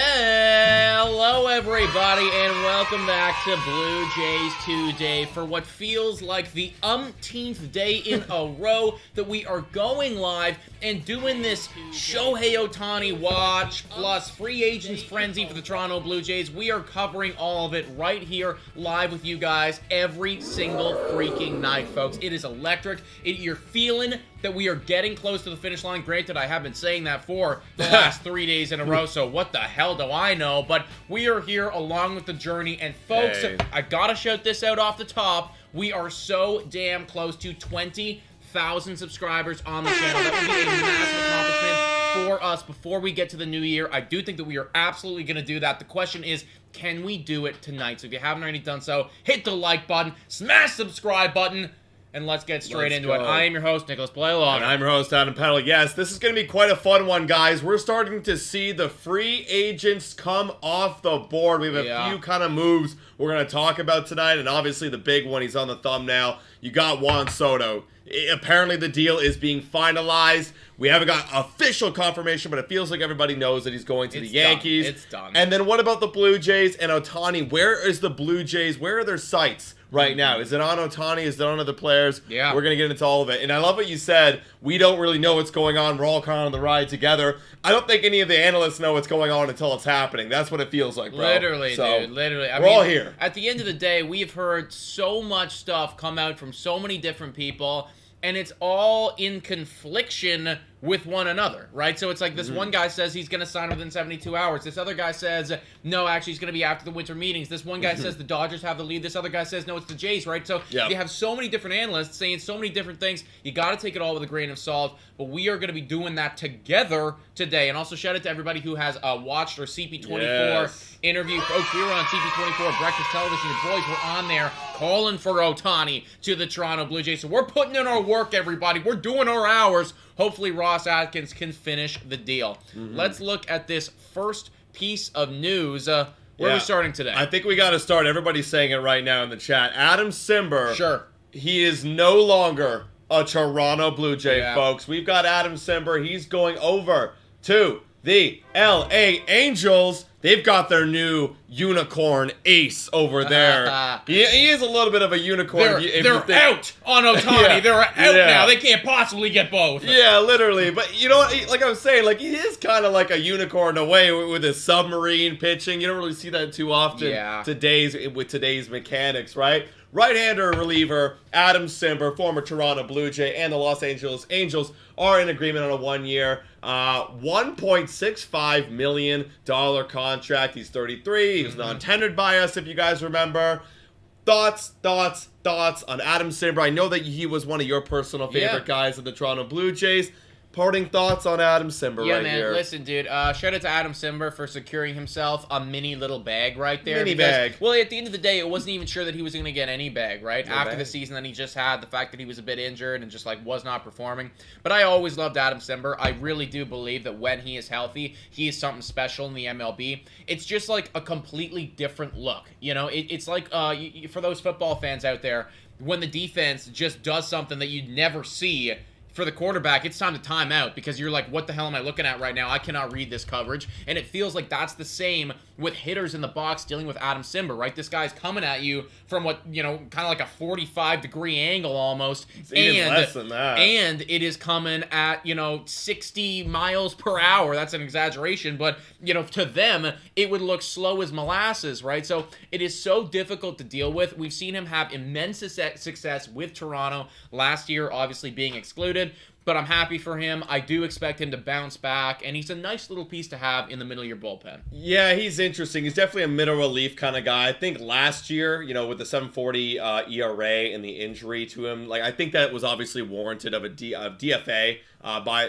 Hello, everybody, and welcome back to Blue Jays Today for what feels like the umpteenth day in a row that we are going live and doing this Shohei Ohtani watch plus free agents frenzy for the Toronto Blue Jays. We are covering all of it right here live with you guys every single freaking night, folks. It is electric. You're feeling that we are getting close to the finish line. Granted, I have been saying that for the last 3 days in a row, so what the hell do I know? But we are here along with the journey, and folks, I gotta shout this out off the top. We are so damn close to 20,000 subscribers on the channel. That would be a massive accomplishment for us before we get to the new year. I do think that we are absolutely going to do that. The question is, can we do it tonight? So if you haven't already done so, hit the like button, smash the subscribe button, and let's get straight into it. I am your host, Nicholas Playalong. And I'm your host, Adam Peddle. Yes, this is going to be quite a fun one, guys. We're starting to see the free agents come off the board. We have a few kind of moves we're going to talk about tonight, and obviously the big one, he's on the thumbnail. You got Juan Soto. Apparently the deal is being finalized. We haven't got official confirmation, but it feels like everybody knows that he's going to the Yankees. It's done. And then what about the Blue Jays and Ohtani? Where is the Blue Jays? Where are their sights right now? Is it on Ohtani? Is it on other players? Yeah. We're going to get into all of it. And I love what you said. We don't really know what's going on. We're all kind of on the ride together. I don't think any of the analysts know what's going on until it's happening. That's what it feels like, bro. Literally, so, dude. Literally. We're all here. At the end of the day, we've heard so much stuff come out from so many different people, and it's all in confliction with one another, right? So it's like this one guy says he's going to sign within 72 hours. This other guy says, no, actually, he's going to be after the winter meetings. This one guy says the Dodgers have the lead. This other guy says, no, it's the Jays, right? So you have so many different analysts saying so many different things. You got to take it all with a grain of salt, but we are going to be doing that together today. And also shout out to everybody who has watched our CP24 interview. Folks, we were on CP24 Breakfast Television. The boys were on there calling for Ohtani to the Toronto Blue Jays. So we're putting in our work, everybody. We're doing our hours. Hopefully Ross Atkins can finish the deal. Let's look at this first piece of news. Where are we starting today? I think we got to start. Everybody's saying it right now in the chat. Adam Cimber. Sure. He is no longer a Toronto Blue Jay, folks. We've got Adam Cimber. He's going over to the LA Angels. They've got their new unicorn ace over there. He is a little bit of a unicorn. They're out on Ohtani. They're out now. They can't possibly get both. Yeah, literally. But you know what? Like I was saying, like he is kind of like a unicorn away with his submarine pitching. You don't really see that too often with today's mechanics, right? Right-hander reliever Adam Cimber, former Toronto Blue Jay, and the Los Angeles Angels are in agreement on a 1-year, $1.65 million contract. He's 33. He was non-tendered by us, if you guys remember. Thoughts on Adam Cimber? I know that he was one of your personal favorite guys of the Toronto Blue Jays. Parting thoughts on Adam Cimber here. Listen, dude. Shout out to Adam Cimber for securing himself a mini little bag right there. Bag. Well, at the end of the day, it wasn't even sure that he was going to get any bag, right? After the season that he just had, the fact that he was a bit injured and just like was not performing. But I always loved Adam Cimber. I really do believe that when he is healthy, he is something special in the MLB. It's just like a completely different look. You know, it's like for those football fans out there, when the defense just does something that you never see for the quarterback, it's time to time out because you're like, what the hell am I looking at right now? I cannot read this coverage. And it feels like that's the same with hitters in the box dealing with Adam Cimber, right? This guy's coming at you from what, you know, kind of like a 45-degree angle almost. It's even less than that. And it is coming at, 60 miles per hour. That's an exaggeration, but, to them, it would look slow as molasses, right? So it is so difficult to deal with. We've seen him have immense success with Toronto last year, obviously being excluded. But I'm happy for him. I do expect him to bounce back, and he's a nice little piece to have in the middle of your bullpen. Yeah, he's interesting. He's definitely a middle relief kind of guy. I think last year, with the 7.40 ERA and the injury to him, I think that was obviously warranted of a DFA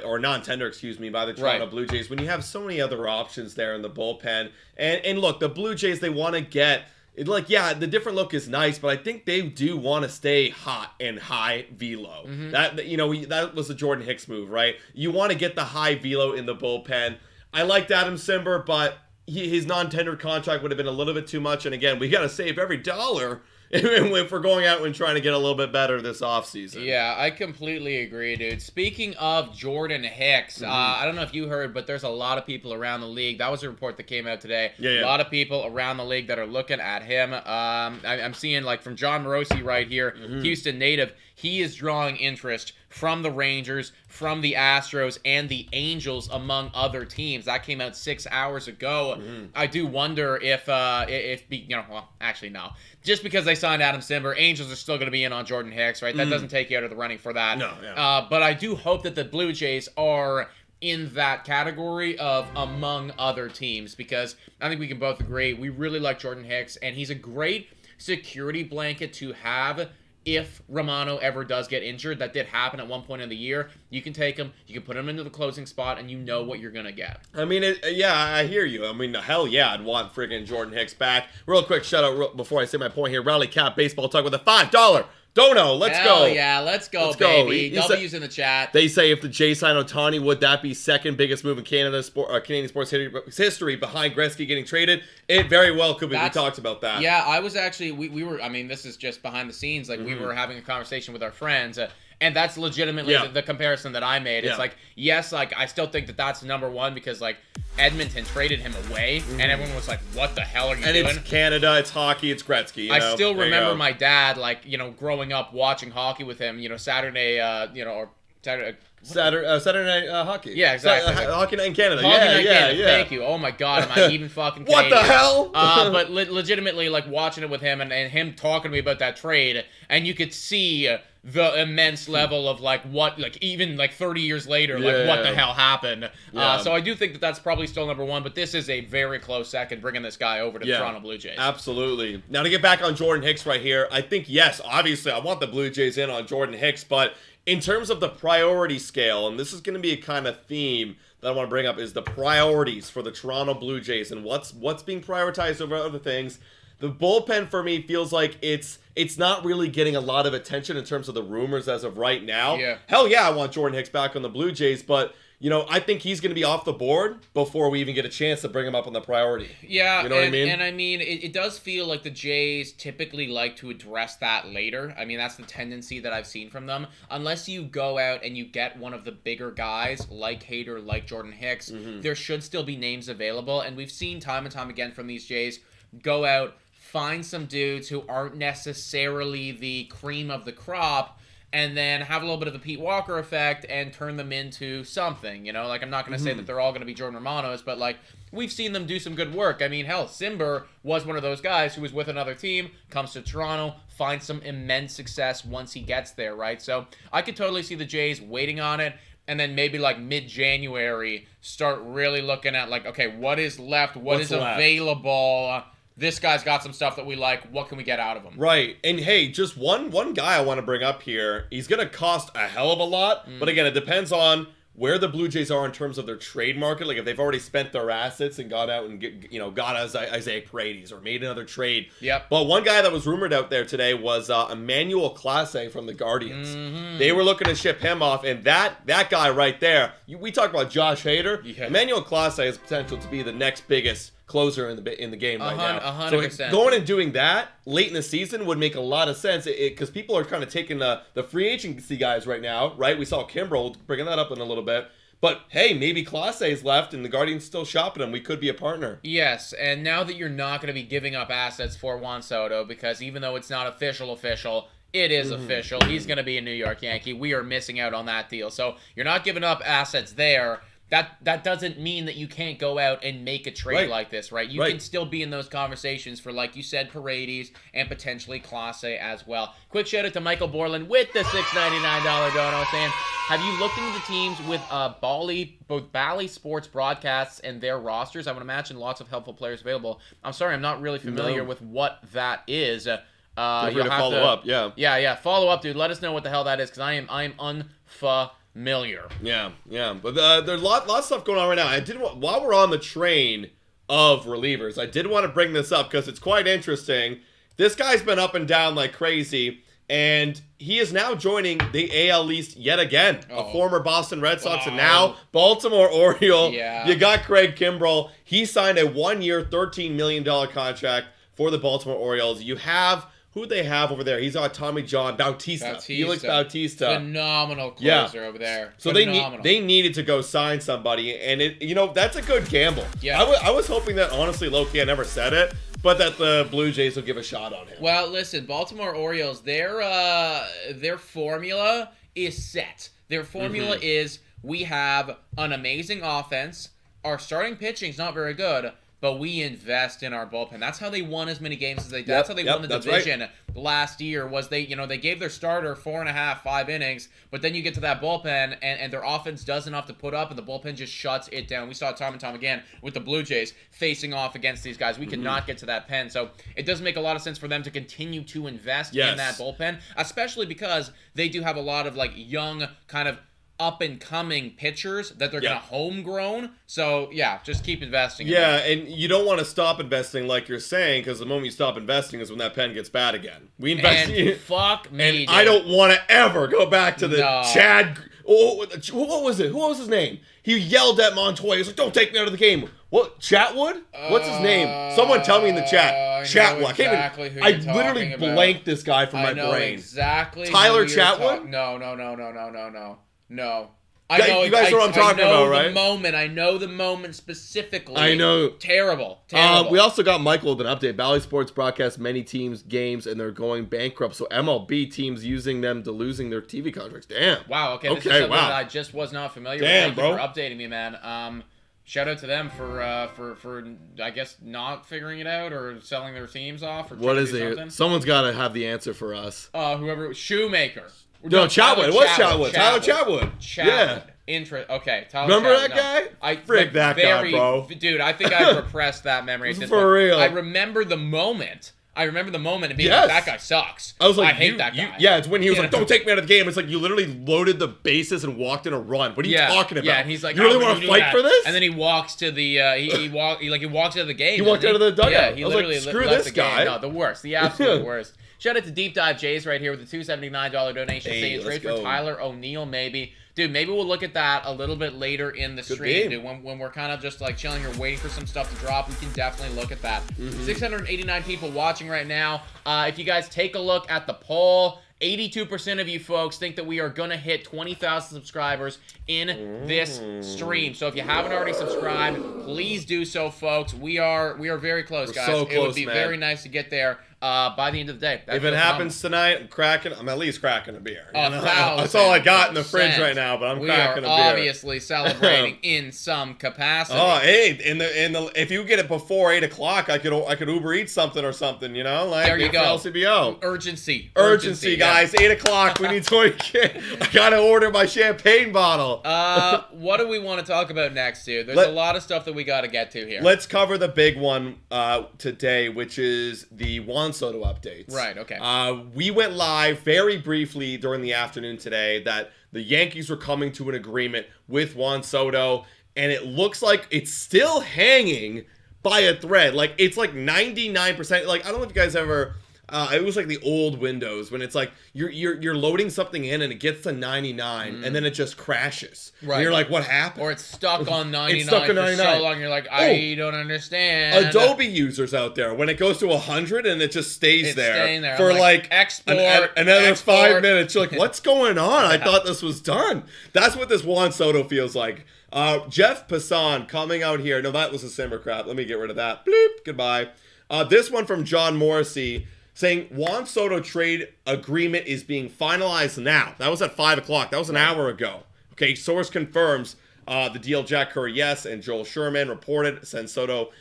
or non-tender, by the Toronto Blue Jays when you have so many other options there in the bullpen. And look, the Blue Jays, they want to get. The different look is nice, but I think they do want to stay hot and high velo. That was the Jordan Hicks move, right? You want to get the high velo in the bullpen. I liked Adam Cimber, but his non-tendered contract would have been a little bit too much. And again, we got to save every dollar if we're going out and trying to get a little bit better this offseason. Yeah, I completely agree, dude. Speaking of Jordan Hicks, I don't know if you heard, but there's a lot of people around the league. That was a report that came out today. Yeah. A lot of people around the league that are looking at him. I'm seeing, like, from John Morosi right here, Houston native, he is drawing interest from the Rangers, from the Astros, and the Angels, among other teams. That came out 6 hours ago. I do wonder if well, actually, no. Just because they signed Adam Cimber, Angels are still going to be in on Jordan Hicks, right? That doesn't take you out of the running for that. No, yeah. But I do hope that the Blue Jays are in that category of among other teams, because I think we can both agree we really like Jordan Hicks, and he's a great security blanket to have if Romano ever does get injured. That did happen at one point in the year. You can take him, you can put him into the closing spot, and you know what you're going to get. I mean, I hear you. I mean, hell yeah, I'd want friggin' Jordan Hicks back. Real quick shout out before I say my point here. Rally Cap Baseball Talk with a $5 dono. Let's Hell go. Yeah, let's go, baby. W's in the chat. They say if the Jays sign Ohtani, would that be second biggest move in Canadian sports history behind Gretzky getting traded? It very well could be. We talked about that. Yeah, I was actually, we were, I mean, this is just behind the scenes. Like, we were having a conversation with our friends. And that's legitimately the comparison that I made. It's like, yes, like, I still think that that's number one because, like, Edmonton traded him away, and everyone was like, what the hell are you doing? And it's Canada, it's hockey, it's Gretzky. You know? I still remember my dad, like, you know, growing up watching hockey with him, you know, Saturday, or Saturday. Saturday night hockey. Yeah, exactly. Hockey night in Canada. Hockey night in Canada. Thank you. Oh my God, am I even fucking Canadian? What the hell? But legitimately, like, watching it with him and him talking to me about that trade, and you could see the immense level of, like, what, like, even, like, 30 years later, like, what the hell happened. So I do think that that's probably still number one, but this is a very close second, bringing this guy over to the Toronto Blue Jays. Absolutely. Now, to get back on Jordan Hicks right here, I think, yes, obviously, I want the Blue Jays in on Jordan Hicks, but in terms of the priority scale, and this is going to be a kind of theme that I want to bring up, is the priorities for the Toronto Blue Jays and what's being prioritized over other things. The bullpen for me feels like it's not really getting a lot of attention in terms of the rumors as of right now. Yeah. Hell yeah, I want Jordan Hicks back on the Blue Jays, but you know, I think he's going to be off the board before we even get a chance to bring him up on the priority. Yeah, you know what I mean? And I mean, it does feel like the Jays typically like to address that later. I mean, that's the tendency that I've seen from them. Unless you go out and you get one of the bigger guys, like Hader, like Jordan Hicks, there should still be names available. And we've seen time and time again from these Jays go out, find some dudes who aren't necessarily the cream of the crop, and then have a little bit of the Pete Walker effect and turn them into something, you know? Like, I'm not going to say that they're all going to be Jordan Romanos, but, like, we've seen them do some good work. I mean, hell, Cimber was one of those guys who was with another team, comes to Toronto, finds some immense success once he gets there, right? So I could totally see the Jays waiting on it, and then maybe, like, mid-January start really looking at, like, okay, what is left? What's available? This guy's got some stuff that we like. What can we get out of him? Right. And hey, just one guy I want to bring up here. He's going to cost a hell of a lot. But again, it depends on where the Blue Jays are in terms of their trade market. Like if they've already spent their assets and got out and got Isaiah Paredes or made another trade. Yep. But one guy that was rumored out there today was Emmanuel Clase from the Guardians. They were looking to ship him off, and that guy right there. We talk about Josh Hader. Yeah. Emmanuel Clase has potential to be the next biggest closer in the game right now. 100%. So going and doing that late in the season would make a lot of sense because people are kind of taking the free agency guys right now, right? We saw Kimbrel bringing that up in a little bit. But hey, maybe Clase is left and the Guardians still shopping him. We could be a partner. Yes, and now that you're not going to be giving up assets for Juan Soto, because even though it's not official, it is official. He's going to be a New York Yankee. We are missing out on that deal. So you're not giving up assets there. That doesn't mean that you can't go out and make a trade like this, right? You can still be in those conversations for, like you said, Paredes and potentially Clase as well. Quick shout out to Michael Borland with the $6.99 dono saying, have you looked into the teams with both Bally Sports broadcasts and their rosters? I would imagine lots of helpful players available. I'm sorry, I'm not really familiar with what that is. Feel free to follow up, Yeah, follow up, dude. Let us know what the hell that is, because I am unfamiliar. Yeah. But there's lots of stuff going on right now. While we're on the train of relievers, I did want to bring this up because it's quite interesting. This guy's been up and down like crazy, and he is now joining the AL East yet again. A former Boston Red Sox and now Baltimore Oriole. Yeah. You got Craig Kimbrel. He signed a 1-year, $13 million contract for the Baltimore Orioles. You have who they have over there. He's on Tommy John Bautista. Felix Bautista. Phenomenal closer over there. So they needed to go sign somebody, and that's a good gamble. Yeah. I was hoping that, honestly, low-key, I never said it, but that the Blue Jays will give a shot on him. Well, listen, Baltimore Orioles, their formula is set. Their formula is, we have an amazing offense. Our starting pitching's not very good, but we invest in our bullpen. That's how they won as many games as they did. That's how they won the division last year. Was they gave their starter 4.5, 5 innings, but then you get to that bullpen, and their offense does enough to put up, and the bullpen just shuts it down. We saw it time and time again with the Blue Jays facing off against these guys. We could not get to that pen, so it does make a lot of sense for them to continue to invest in that bullpen, especially because they do have a lot of young kind of up-and-coming pitchers that they're going to homegrown. So, just keep investing in them. And you don't want to stop investing like you're saying, because the moment you stop investing is when that pen gets bad again. We invest in fuck me, and dude. I don't want to ever go back to the Chad... Oh, what was it? What was his name? He yelled at Montoya. He was like, don't take me out of the game. What? Chatwood? What's his name? Someone tell me in the chat. Chatwood. Exactly I literally blanked this guy from my brain. I know exactly. Tyler Chatwood? No. You guys know what I'm talking about, right? I know the moment specifically. I know. Terrible. We also got Michael with an update. Bally Sports broadcasts many teams' games, and they're going bankrupt. So MLB teams using them to losing their TV contracts. Damn. Wow. Okay. This is something that I just was not familiar with. Thank you for updating me, man. Shout out to them for I guess not figuring it out or selling their teams off. Or what is it? Someone's got to have the answer for us. Whoever Shoemaker. No, Chatwood. It was Chatwood. Tyler Chatwood. Yeah. Okay. Tyler Remember Chatwood, that guy? Frig that guy, bro. Dude, I think I repressed that memory. For real. I remember the moment. And being like, that guy sucks. I was like, I hate that guy. It's when he was like, don't take me out of the game. It's like you literally loaded the bases and walked in a run. What are you talking about? Yeah, and he's like, you really want to fight for this? And then he walks to the he walked out of the game. He walked out of the dugout. Yeah, he literally like, screw left this guy. No, the worst. The absolute worst. Shout out to Deep Dive Jays right here with the $279 donation. Saying trade for Tyler O'Neill, maybe. Dude, maybe we'll look at that a little bit later in the stream, dude. When we're kind of just chilling here waiting for some stuff to drop, we can definitely look at that. 689 people watching right now. If you guys take a look at the poll, 82% of you folks think that we are going to hit 20,000 subscribers in this stream. So if you haven't already subscribed, please do so, folks. We are very close, guys. So close, it would be very nice to get there by the end of the day. If it happens tonight, I'm at least cracking a beer. That's all I got in the fridge right now, but I'm cracking a beer. We are obviously celebrating in some capacity. Oh, hey, if you get it before 8 o'clock, I could Uber Eats something or something, there you go. LCBO. Urgency, guys. 8 o'clock. We need 20K. I gotta order my champagne bottle. What do we want to talk about next, dude? There's a lot of stuff that we got to get to here. Let's cover the big one today, which is the Juan Soto updates. Right, okay. We went live very briefly during the afternoon today that the Yankees were coming to an agreement with Juan Soto, and it looks like it's still hanging by a thread. It's 99%. I don't know if you guys ever... it was like the old Windows when it's like you're loading something in and it gets to 99 and then it just crashes. Right. And you're like, what happened? Or it's stuck on 99 for so long. You're like, I don't understand. Adobe users out there, when it goes to 100 and it just stays there for export, another 5 minutes. You're like, what's going on? I thought this was done. That's what this Juan Soto feels like. Jeff Passan coming out here. No, that was a Cimber crap. Let me get rid of that. Bloop. Goodbye. This one from John Morrissey, saying Juan Soto trade agreement is being finalized now. That was at 5 o'clock. That was an hour ago. Okay, source confirms the deal. Jack Curry, yes, and Joel Sherman reported. Send Soto.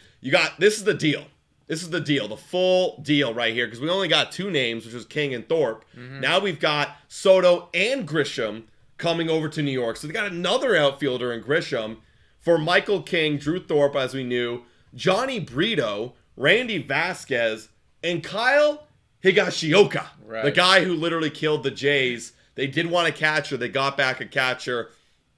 This is the deal. This is the deal. The full deal right here, because we only got two names, which was King and Thorpe. Now we've got Soto and Grisham coming over to New York. So they got another outfielder in Grisham for Michael King, Drew Thorpe, as we knew, Johnny Brito, Randy Vasquez, and Kyle Higashioka, the guy who literally killed the Jays. They did want a catcher. They got back a catcher.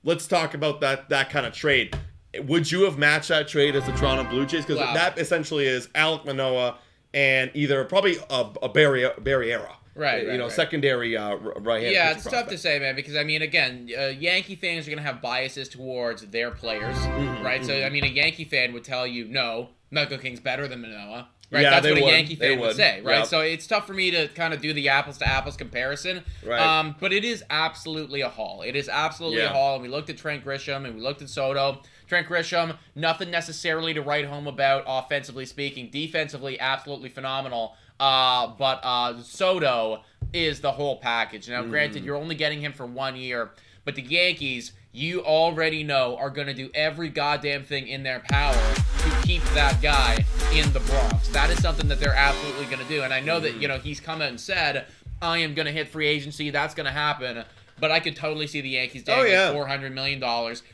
Let's talk about that kind of trade. Would you have matched that trade as the Toronto Blue Jays? Because that essentially is Alek Manoah and either probably a Barriera. Right. Secondary right-hand. Yeah, it's tough to say, man, because, again, Yankee fans are going to have biases towards their players, right? So, a Yankee fan would tell you, no, Michael King's better than Manoah. right? Yeah, That's they what a would. Yankee fan would say, right? Yep. So it's tough for me to kind of do the apples-to-apples comparison. Right. But it is absolutely a haul. It is absolutely a haul. And we looked at Trent Grisham and we looked at Soto. Trent Grisham, nothing necessarily to write home about offensively speaking. Defensively, absolutely phenomenal. But Soto is the whole package. Now, granted, you're only getting him for 1 year, but the Yankees, you already know, are going to do every goddamn thing in their power to keep that guy in the Bronx. That is something that they're absolutely going to do. And I know that, he's come out and said, I am going to hit free agency. That's going to happen. But I could totally see the Yankees doing $400 million.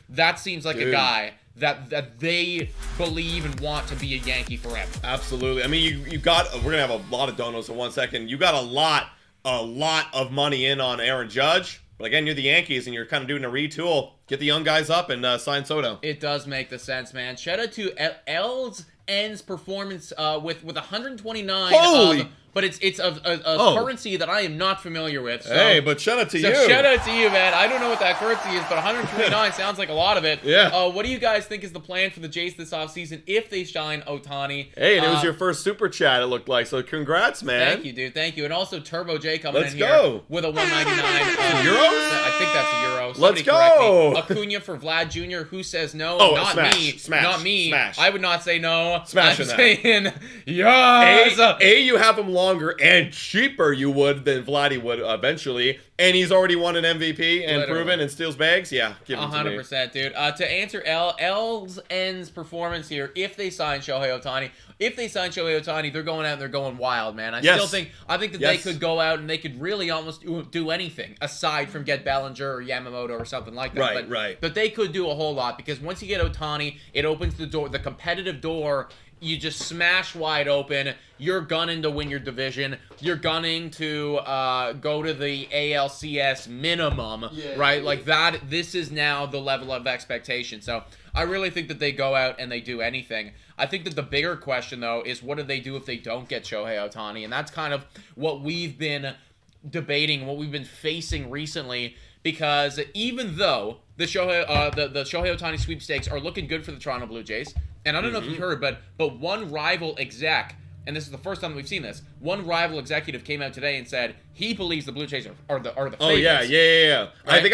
That seems like a guy that they believe and want to be a Yankee forever. Absolutely. I mean, you got, we're going to have a lot of donos in 1 second. You got a lot of money in on Aaron Judge. But again, you're the Yankees, and you're kind of doing a retool. Get the young guys up and sign Soto. It does make the sense, man. Shout out to L's N's performance with 129. Holy! But it's a currency that I am not familiar with. So, hey, but shout out to you. Shout out to you, man. I don't know what that currency is, but 129 sounds like a lot of it. Yeah. What do you guys think is the plan for the Jays this offseason if they shine Ohtani? Hey, and it was your first super chat, it looked like. So congrats, man. Thank you, dude. Thank you. And also Turbo J coming Let's in go. here with a 199. Euros? I think that's a euro. Let's Somebody go. correct me. Acuna for Vlad Jr. Who says no? Oh, not smash, me. smash, Not me. smash. I would not say no. Smash I'm in that. saying yes. You have him longer and cheaper you would than Vladdy would eventually, and he's already won an MVP and Literally. proven and steals bags. Yeah, give him to me. 100%, dude. To answer L's N's performance here, if they sign Shohei Ohtani, they're going out and they're going wild, man. I think that they could go out and they could really almost do anything aside from get Bellinger or Yamamoto or something like that. Right. But they could do a whole lot because once you get Ohtani, it opens the door, the competitive door. You just smash wide open. You're gunning to win your division. You're gunning to go to the ALCS minimum, right? Like that. This is now the level of expectation. So I really think that they go out and they do anything. I think that the bigger question, though, is what do they do if they don't get Shohei Ohtani? And that's kind of what we've been debating, what we've been facing recently. Because even though the Shohei Ohtani sweepstakes are looking good for the Toronto Blue Jays, and I don't know if you heard, but one rival exec, and this is the first time that we've seen this, one rival executive came out today and said he believes the Blue Jays are the favorites. Oh yeah. Right?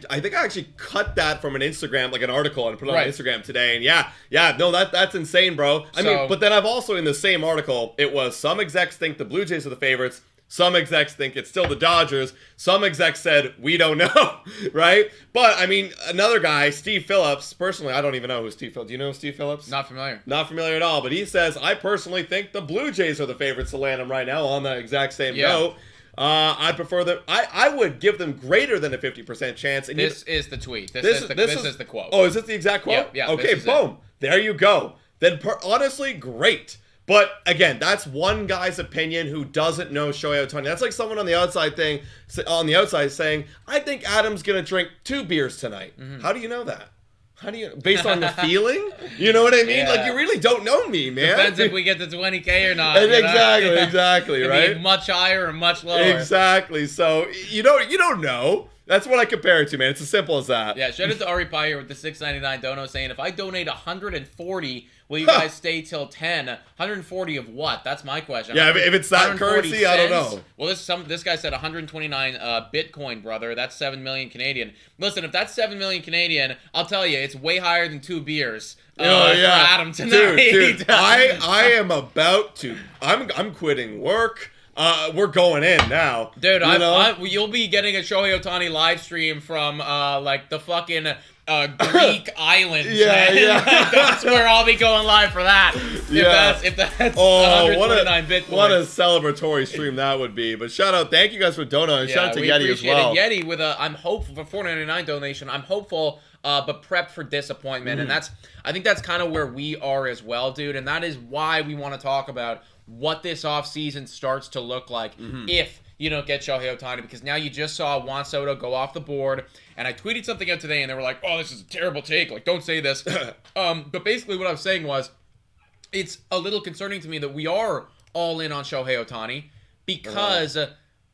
I think I actually cut that from an Instagram, like an article, and put it on Instagram today. And no, that's insane, bro. I mean, but then I've also in the same article, it was some execs think the Blue Jays are the favorites. Some execs think it's still the Dodgers. Some execs said, we don't know, right? But, I mean, another guy, Steve Phillips, personally, I don't even know who Steve Phillips. Do you know Steve Phillips? Not familiar. Not familiar at all, but he says, I personally think the Blue Jays are the favorites to land him right now on the exact same note. I'd prefer that. I would give them greater than a 50% chance. And this is the tweet. This is the quote. Oh, is this the exact quote? Yeah. Okay, boom. There you go. Then, honestly, great. But again, that's one guy's opinion who doesn't know Shohei Ohtani. That's like someone on the outside saying, "I think Adam's gonna drink 2 beers tonight." How do you know that? How do you, based on the feeling? You know what I mean? Yeah. Like you really don't know me, man. Depends if we get to 20K or not. Exactly, right? Much higher or much lower. Exactly. So you don't know. That's what I compare it to, man. It's as simple as that. Yeah, shout out to Ari Pyer with the $6.99 dono saying, if I donate 140, will you guys stay till 10? 140 of what? That's my question. Yeah, if it's that currency, cents? I don't know. Well, this guy said 129 Bitcoin, brother. That's 7 million Canadian. Listen, if that's 7 million Canadian, I'll tell you, it's way higher than 2 beers. For Adam tonight. Dude, I am about to. I'm quitting work. We're going in now. Dude, you'll be getting a Shohei Ohtani live stream from like the fucking Greek islands. Yeah. That's where I'll be going live for that. If that's 129 Bitcoin. What a celebratory stream that would be. But thank you guys for donating. Shout out to Yeti as well. Yeti with I'm hopeful for $4.99 donation. I'm hopeful, but prepped for disappointment, and I think that's kind of where we are as well, dude. And that is why we want to talk about what this offseason starts to look like if you don't get Shohei Ohtani, because now you just saw Juan Soto go off the board, and I tweeted something out today, and they were like, oh, this is a terrible take, like, don't say this. But basically what I was saying was, it's a little concerning to me that we are all in on Shohei Ohtani, because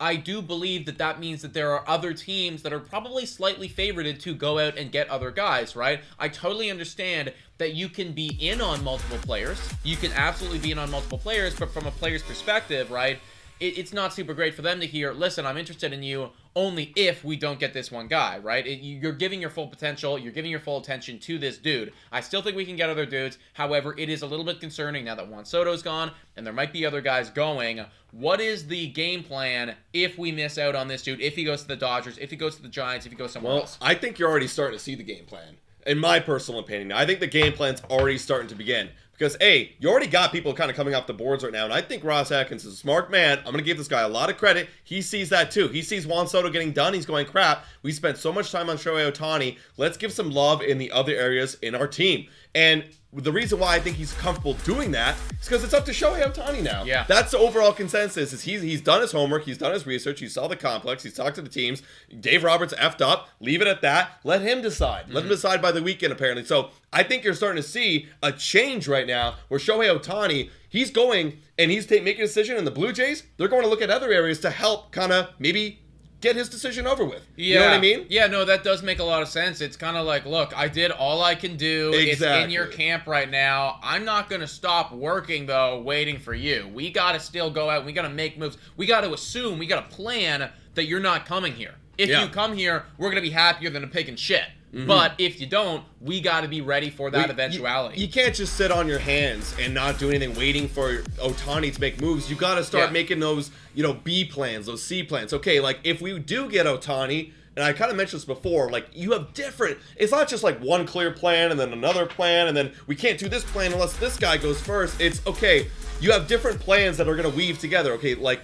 I do believe that that means that there are other teams that are probably slightly favorited to go out and get other guys, right? I totally understand that you can be in on multiple players. You can absolutely be in on multiple players, but from a player's perspective, right, it's not super great for them to hear, listen, I'm interested in you only if we don't get this one guy, right? You're giving your full potential. You're giving your full attention to this dude. I still think we can get other dudes. However, it is a little bit concerning now that Juan Soto's gone and there might be other guys going. What is the game plan if we miss out on this dude, if he goes to the Dodgers, if he goes to the Giants, if he goes somewhere else? I think you're already starting to see the game plan. In my personal opinion, I think the game plan's already starting to begin. Because, A, you already got people kind of coming off the boards right now, and I think Ross Atkins is a smart man. I'm going to give this guy a lot of credit. He sees that, too. He sees Juan Soto getting done. He's going, crap, we spent so much time on Shohei Ohtani. Let's give some love in the other areas in our team. And the reason why I think he's comfortable doing that is because it's up to Shohei Ohtani now. Yeah. That's the overall consensus. Is he's done his homework. He's done his research. He saw the complex. He's talked to the teams. Dave Roberts effed up. Leave it at that. Let him decide. Let him decide by the weekend, apparently. So I think you're starting to see a change right now where Shohei Ohtani, he's going and he's making a decision, and the Blue Jays, they're going to look at other areas to help kind of maybe get his decision over with. Yeah. You know what I mean? Yeah, no, that does make a lot of sense. It's kind of like, look, I did all I can do. Exactly. It's in your camp right now. I'm not going to stop working, though, waiting for you. We got to still go out. We got to make moves. We got to assume, we got to plan that you're not coming here. If you come here, we're going to be happier than a pig in shit. But if you don't, we got to be ready for that eventuality. You can't just sit on your hands and not do anything waiting for Ohtani to make moves. You got to start making those, B plans, those C plans. Okay, like if we do get Ohtani, and I kind of mentioned this before, like you have different, it's not just like one clear plan and then another plan and then we can't do this plan unless this guy goes first. It's okay, you have different plans that are going to weave together. Okay, like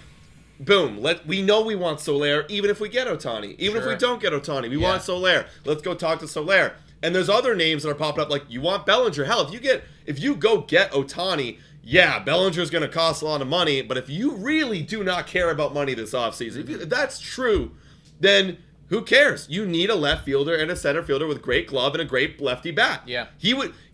boom, we know we want Soler even if we get Ohtani. Even if we don't get Ohtani, we want Soler. Let's go talk to Soler. And there's other names that are popping up, like you want Bellinger. Hell, if you go get Ohtani, yeah, Bellinger's going to cost a lot of money, but if you really do not care about money this offseason, if that's true, then who cares? You need a left fielder and a center fielder with great glove and a great lefty bat. Yeah.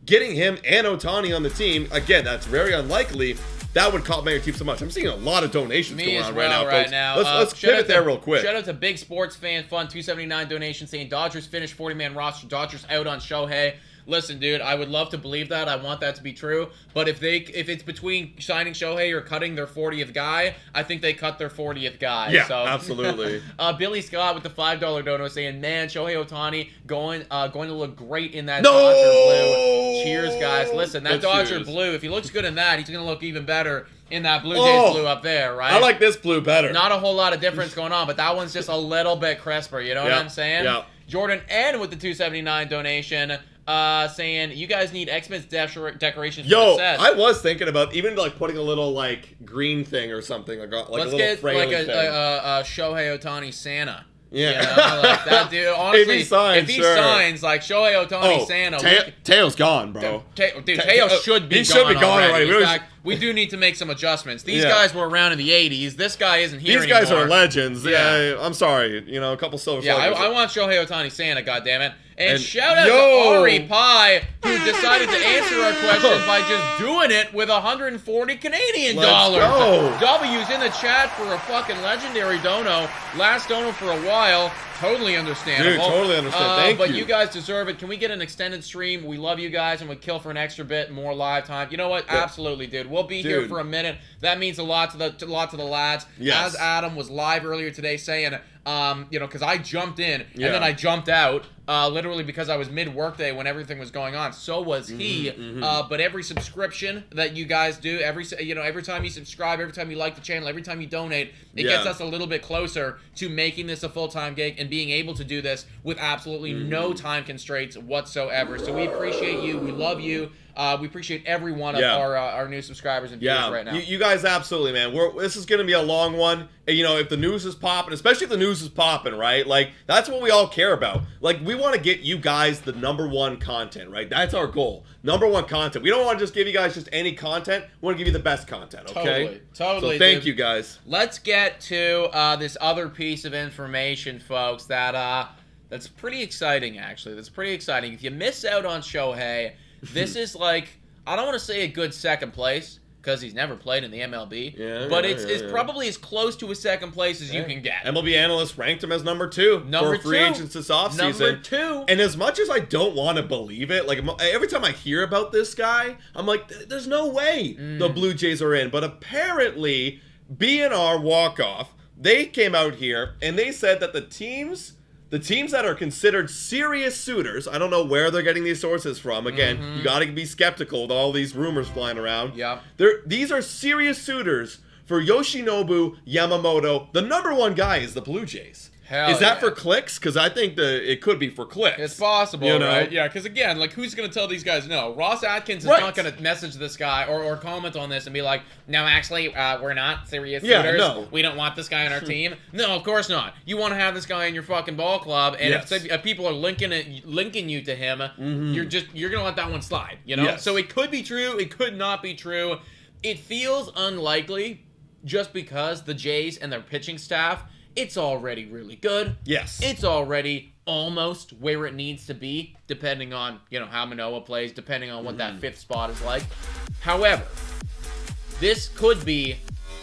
Getting him and Ohtani on the team, again, that's very unlikely. That would cost your team so much. I'm seeing a lot of donations going on right now, folks. Let's pivot there real quick. Shout out to Big Sports Fan Fun 279 donation saying Dodgers finished 40-man roster. Dodgers out on Shohei. Listen, dude, I would love to believe that. I want that to be true. But if it's between signing Shohei or cutting their 40th guy, I think they cut their 40th guy. Yeah, so. Absolutely. Billy Scott with the $5 dono saying, man, Shohei Ohtani going to look great in that Dodger blue. Cheers, guys. Listen, that Dodger blue, if he looks good in that, he's going to look even better in that Blue Jays blue up there, right? I like this blue better. Not a whole lot of difference going on, but that one's just a little bit crisper. You know what I'm saying? Yeah. Jordan N with the 279 donation. Saying you guys need X-Men's decorations. Yo, I was thinking about even like putting a little like green thing or something like Let's a little get frailing like thing. a Shohei Ohtani Santa. Yeah, you know, like that dude. Honestly, if he signs like Shohei Ohtani Santa, Teo's gone, bro. Teo should be. He should be gone already. In fact, we do need to make some adjustments. These guys were around in the '80s. This guy isn't here anymore. These guys are legends. Yeah, I'm sorry. You know, a couple silver. Yeah, I want Shohei Ohtani Santa. goddammit. And shout out to Ari Pie, who decided to answer our question by just doing it with 140 Canadian dollars. W's in the chat for a fucking legendary dono. Last dono for a while. Totally understandable. Dude, totally understand. Thank you. But you guys deserve it. Can we get an extended stream? We love you guys, and we'd kill for an extra bit more live time. You know what? Yeah. Absolutely, dude. We'll be here for a minute. That means a lot to the lads. Yes. As Adam was live earlier today saying, because I jumped in and then I jumped out, literally because I was mid-workday when everything was going on. So was he. But every subscription that you guys do, every time you subscribe, every time you like the channel, every time you donate, it gets us a little bit closer to making this a full-time gig and being able to do this with absolutely no time constraints whatsoever. So we appreciate you. We love you. We appreciate every one of our new subscribers and viewers right now. You guys absolutely, man. This is going to be a long one. And, if the news is popping, especially if the news is popping, right? Like, that's what we all care about. Like, we want to get you guys the #1 content, right? That's our goal. #1 content. We don't want to just give you guys just any content. We want to give you the best content, okay? Totally. So thank you, guys. Let's get to this other piece of information, folks, that's pretty exciting, actually. That's pretty exciting. If you miss out on Shohei, this is like, I don't want to say a good second place, because he's never played in the MLB. Yeah, but it's probably as close to a second place as you can get. MLB analysts ranked him as number 2 for free agents this offseason. Number 2. And as much as I don't want to believe it, like every time I hear about this guy, I'm like, there's no way the Blue Jays are in. But apparently, BNR walk-off, they came out here and they said that the teams that are considered serious suitors, I don't know where they're getting these sources from. Again, you got to be skeptical with all these rumors flying around. Yeah. These are serious suitors for Yoshinobu Yamamoto. The number 1 guy is the Blue Jays. Is that for clicks? Because I think it could be for clicks. It's possible, you know? Right? Yeah, because again, like, who's going to tell these guys no? Ross Atkins is not going to message this guy or comment on this and be like, no, actually, we're not serious suitors. No. We don't want this guy on our team. No, of course not. You want to have this guy in your fucking ball club, and if people are linking you to him, you're going to let that one slide, you know? Yes. So it could be true. It could not be true. It feels unlikely just because the Jays and their pitching staff, it's already really good. Yes. It's already almost where it needs to be, depending on, how Manoah plays, depending on what that 5th spot is like. However, this could be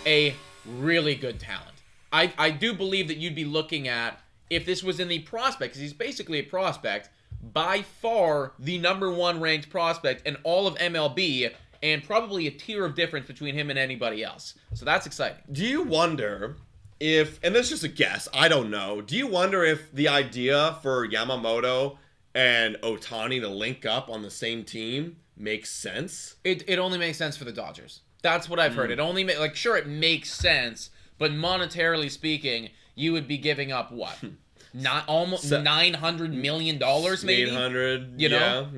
a really good talent. I do believe that you'd be looking at, if this was in the prospect, because he's basically a prospect, by far the number 1 ranked prospect in all of MLB, and probably a tier of difference between him and anybody else. So that's exciting. Do you wonder and this is just a guess, I don't know. Do you wonder if the idea for Yamamoto and Ohtani to link up on the same team makes sense? It only makes sense for the Dodgers. That's what I've heard. It only sure, it makes sense, but monetarily speaking, you would be giving up what? Not almost $900 million, maybe. 800,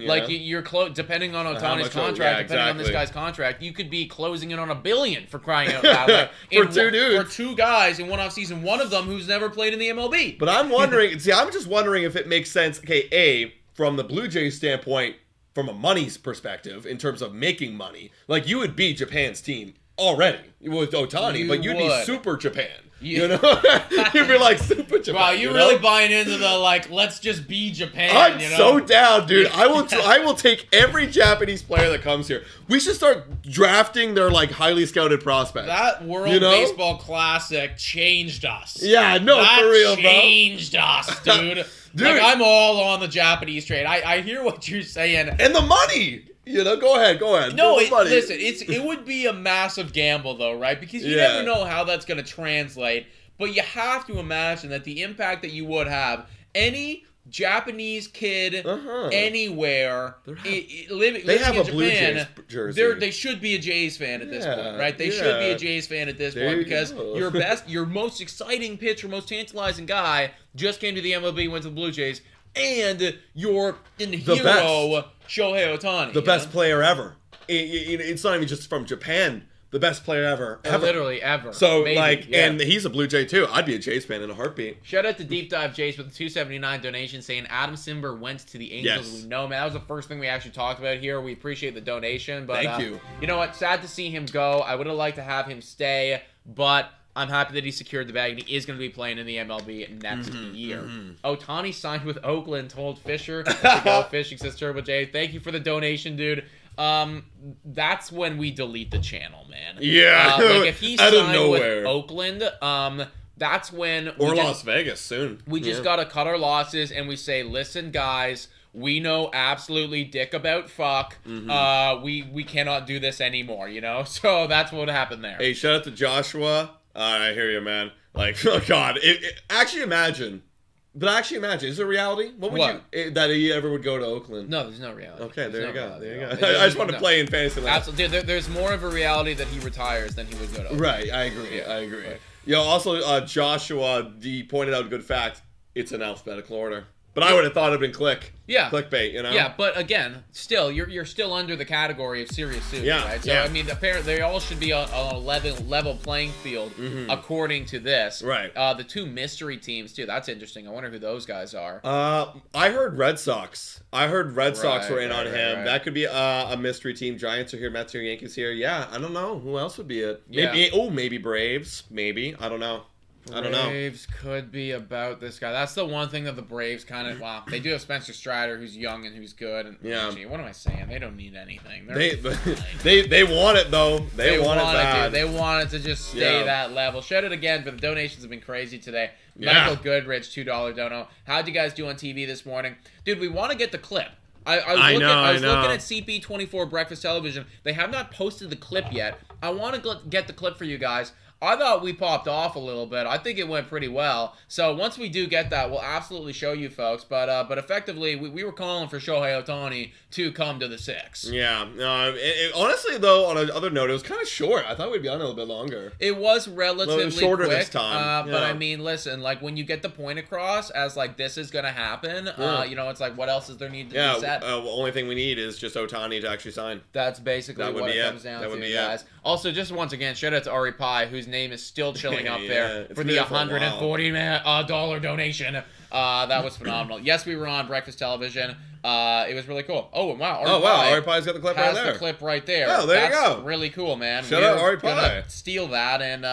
like you're close. Depending on Ohtani's contract, depending on this guy's contract, you could be closing in on $1 billion for crying out loud. For two dudes, for 2 guys in one off season. One of them who's never played in the MLB. But I'm wondering. I'm just wondering if it makes sense. Okay, from the Blue Jays standpoint, from a money's perspective, in terms of making money, like you would be Japan's team already with Ohtani, but you'd be Super Japan. You know, you'd be like Super Japan. Wow, you're really buying into the let's just be Japan. I'm so down, dude. I will take every Japanese player that comes here. We should start drafting their highly scouted prospects. That World Baseball Classic changed us. Yeah, no, for real, bro. That changed us, dude. Dude, I'm all on the Japanese trade. I hear what you're saying. And the money. Go ahead. No, listen, it would be a massive gamble, though, right? Because you never know how that's going to translate. But you have to imagine that the impact that you would have, any Japanese kid anywhere living they have in a Japan, Blue Jays jersey. They should be a Jays fan at this point, right? They should be a Jays fan at this point because your most exciting pitcher, most tantalizing guy just came to the MLB, went to the Blue Jays. And your hero, Shohei Ohtani. The best player ever. It's not even just from Japan. The best player ever. Literally ever. So, and he's a Blue Jay, too. I'd be a Jays fan in a heartbeat. Shout out to Deep Dive Jays with the $2.79 donation saying Adam Cimber went to the Angels. Yes. We know, man. That was the first thing we actually talked about here. We appreciate the donation. But, thank you. You know what? Sad to see him go. I would have liked to have him stay, but I'm happy that he secured the bag and he is going to be playing in the MLB next year. Ohtani signed with Oakland, told Fisher to go fishing, says Turbo J. Thank you for the donation, dude. That's when we delete the channel, man. Yeah. If he signed with Oakland, that's when Las Vegas soon. We just got to cut our losses and we say, listen, guys, we know absolutely dick about fuck. We cannot do this anymore, So that's what happened there. Hey, shout out to Joshua. I hear you, man. Oh God! Actually imagine. Is it reality? What would you that he ever would go to Oakland? No, there's no reality. Okay, there you go. I just want to play in fantasy. Absolutely, there's more of a reality that he retires than he would go to Oakland. Right, I agree. Right. Also, Joshua D pointed out a good fact. It's in alphabetical order. But I would have thought it'd been clickbait, Yeah, but again, still, you're still under the category of serious suits, right? So I mean, apparently they all should be on a level playing field according to this. Right. The 2 mystery teams too. That's interesting. I wonder who those guys are. I heard Red Sox. Sox were in on him. Right. That could be a mystery team. Giants are here. Mets here. Yankees here. Yeah, I don't know who else would be it. Yeah. Maybe Braves. Maybe I don't know. I don't know. Braves could be about this guy. That's the one thing that the Braves kind of, wow. They do have Spencer Strider, who's young and who's good. And yeah. Actually, what am I saying? They don't need anything. They want it, though. They want it bad. They want it to just stay that level. Shout it again, but the donations have been crazy today. Michael Goodrich, $2 dono. How'd you guys do on TV this morning? Dude, we want to get the clip. I was looking at CP24 Breakfast Television. They have not posted the clip yet. I want to get the clip for you guys. I thought we popped off a little bit. I think it went pretty well. So once we do get that, we'll absolutely show you folks. But effectively, we were calling for Shohei Ohtani to come to the 6. Yeah. Honestly, though, on another note, it was kind of short. I thought we'd be on a little bit longer. It was relatively shorter quick, this time. But I mean, listen, like when you get the point across as like this is gonna happen, you know, it's like what else is there need to be said? Only thing we need is just Ohtani to actually sign. That's basically what it comes down to, guys. Also, just once again, shout out to Ari Pai, whose name is still chilling up there for the $140 donation. That was phenomenal. Yes, we were on Breakfast Television. It was really cool. Oh, wow. Ari Pai's got the clip right there. The clip right there. Oh, there you go. Really cool, man. Shout out Ari Pai. Steal that and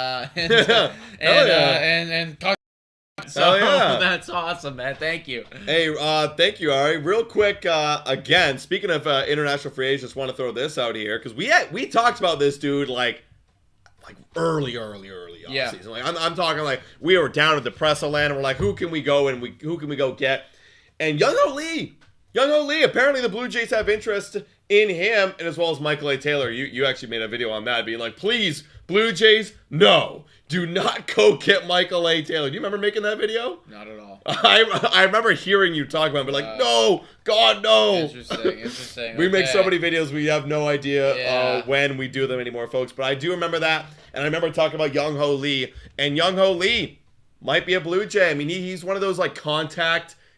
so that's awesome, man. Thank you. Hey, thank you, Ari. Real quick, again, speaking of international free agents, want to throw this out here because we talked about this dude like early off season. Like I'm talking like we were down at the presser land and we're like, who can we go get? And Young Ho Lee. Apparently the Blue Jays have interest in him, and as well as Michael A. Taylor. You actually made a video on that, being like, please, Blue Jays, no. Do not go get Michael A. Taylor. Do you remember making that video? Not at all. I remember hearing you talk about it, but like, no, God, no. Interesting. We make so many videos, we have no idea when we do them anymore, folks. But I do remember that, and I remember talking about Young Ho Lee, and Young Ho Lee might be a Blue Jay. I mean, he's one of those like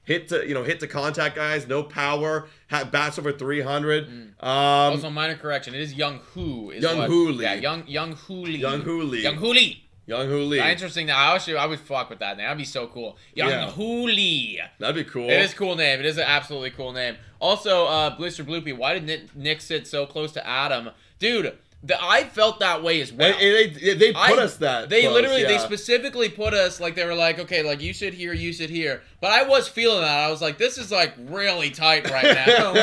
hit to contact guys, no power, bats over 300. Also, minor correction, it is Young Hoo. Young Hoo Lee. Yeah, Young Hoo Lee. Young Hoo Lee. Young Hoo Lee. Young Hoo Lee. Interesting. Now, I would fuck with that name. That'd be so cool. Young Hoo Lee. That'd be cool. It is a cool name. It is an absolutely cool name. Also, Blister Bloopy, why did Nick sit so close to Adam? Dude, I felt that way as well. They put us that They close, literally, they specifically put us, like, they were like, okay, like, you sit here. But I was feeling that. I was like, this is, like, really tight right now.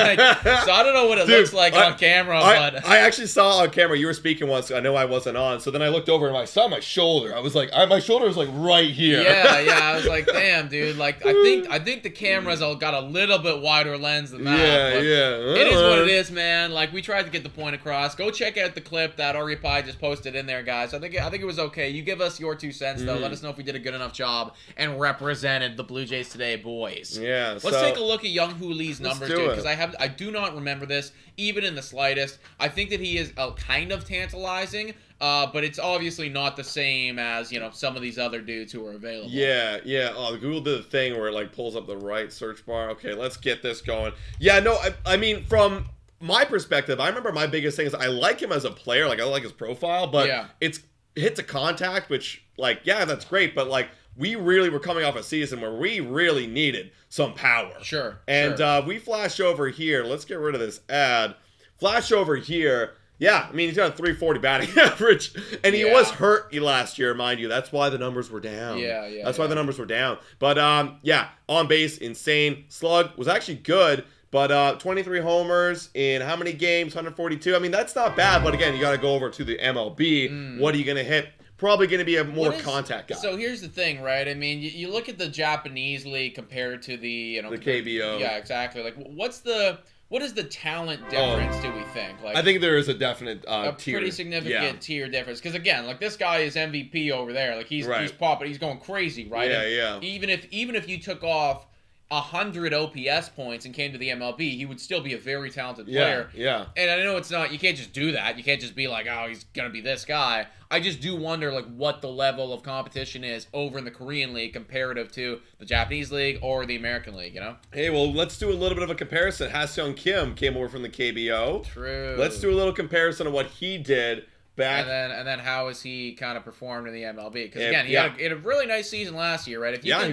So I don't know what it looks like on camera, but... I actually saw on camera, you were speaking once, I know I wasn't on, so then I looked over and I saw my shoulder. I was like, my shoulder was, like, right here. Yeah, I was like, damn, dude. Like, I think the camera's got a little bit wider lens than that. It is what it is, man. Like, we tried to get the point across. Go check out the clip that Ari Pai just posted in there, guys. I think it was okay. You give us your 2 cents, though. Let us know if we did a good enough job and represented the Blue Jays today, boys. Yeah. Let's take a look at Young Hoo Lee's numbers, dude, because I do not remember this even in the slightest. I think that he is kind of tantalizing, but it's obviously not the same as some of these other dudes who are available. Yeah. Oh, Google did the thing where it like pulls up the right search bar. Okay, let's get this going. Yeah, no, I mean from my perspective, I remember my biggest thing is I like him as a player. Like I like his profile, but it's hit to contact, which like that's great, but like. We really were coming off a season where we really needed some power. Sure. And we flash over here. Let's get rid of this ad. Flash over here. Yeah, I mean, he's got a 340 batting average. And he was hurt last year, mind you. That's why the numbers were down. Yeah. That's why the numbers were down. But, on base, insane. Slug was actually good. But 23 homers in how many games? 142. I mean, that's not bad. But, again, you got to go over to the MLB. What are you going to hit? Probably going to be a more contact guy. So here's the thing, right? I mean, you look at the Japanese league compared to the the KBO. Yeah, exactly. Like, what is the talent difference? Do we think? Like, I think there is a definite tier. Pretty significant tier difference. Because again, like this guy is MVP over there. Like he's popping, he's going crazy, right? Yeah. Even if you took off 100 OPS points and came to the MLB, he would still be a very talented player. Yeah. And I know it's not, you can't just do that. You can't just be like, oh, he's going to be this guy. I just do wonder, like, what the level of competition is over in the Korean League comparative to the Japanese League or the American League, Hey, well, let's do a little bit of a comparison. Ha-Seong Kim came over from the KBO. True. Let's do a little comparison of what he did back. And then how has he kind of performed in the MLB? Because again, he had a really nice season last year, right? If you can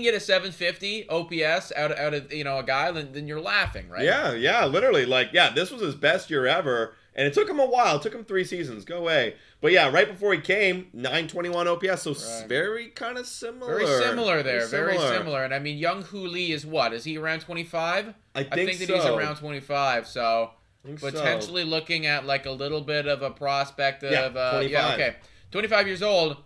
get a 750 OPS out of a guy, then you're laughing, right? Yeah, literally. Like, this was his best year ever. And it took him a while. It took him 3 seasons. Go away. But yeah, right before he came, 921 OPS. So very kind of similar. Very similar there. Very similar. And I mean, young Hu Lee is what? Is he around 25? I think that so. He's around 25. So potentially looking at like a little bit of a prospect of 25 years old.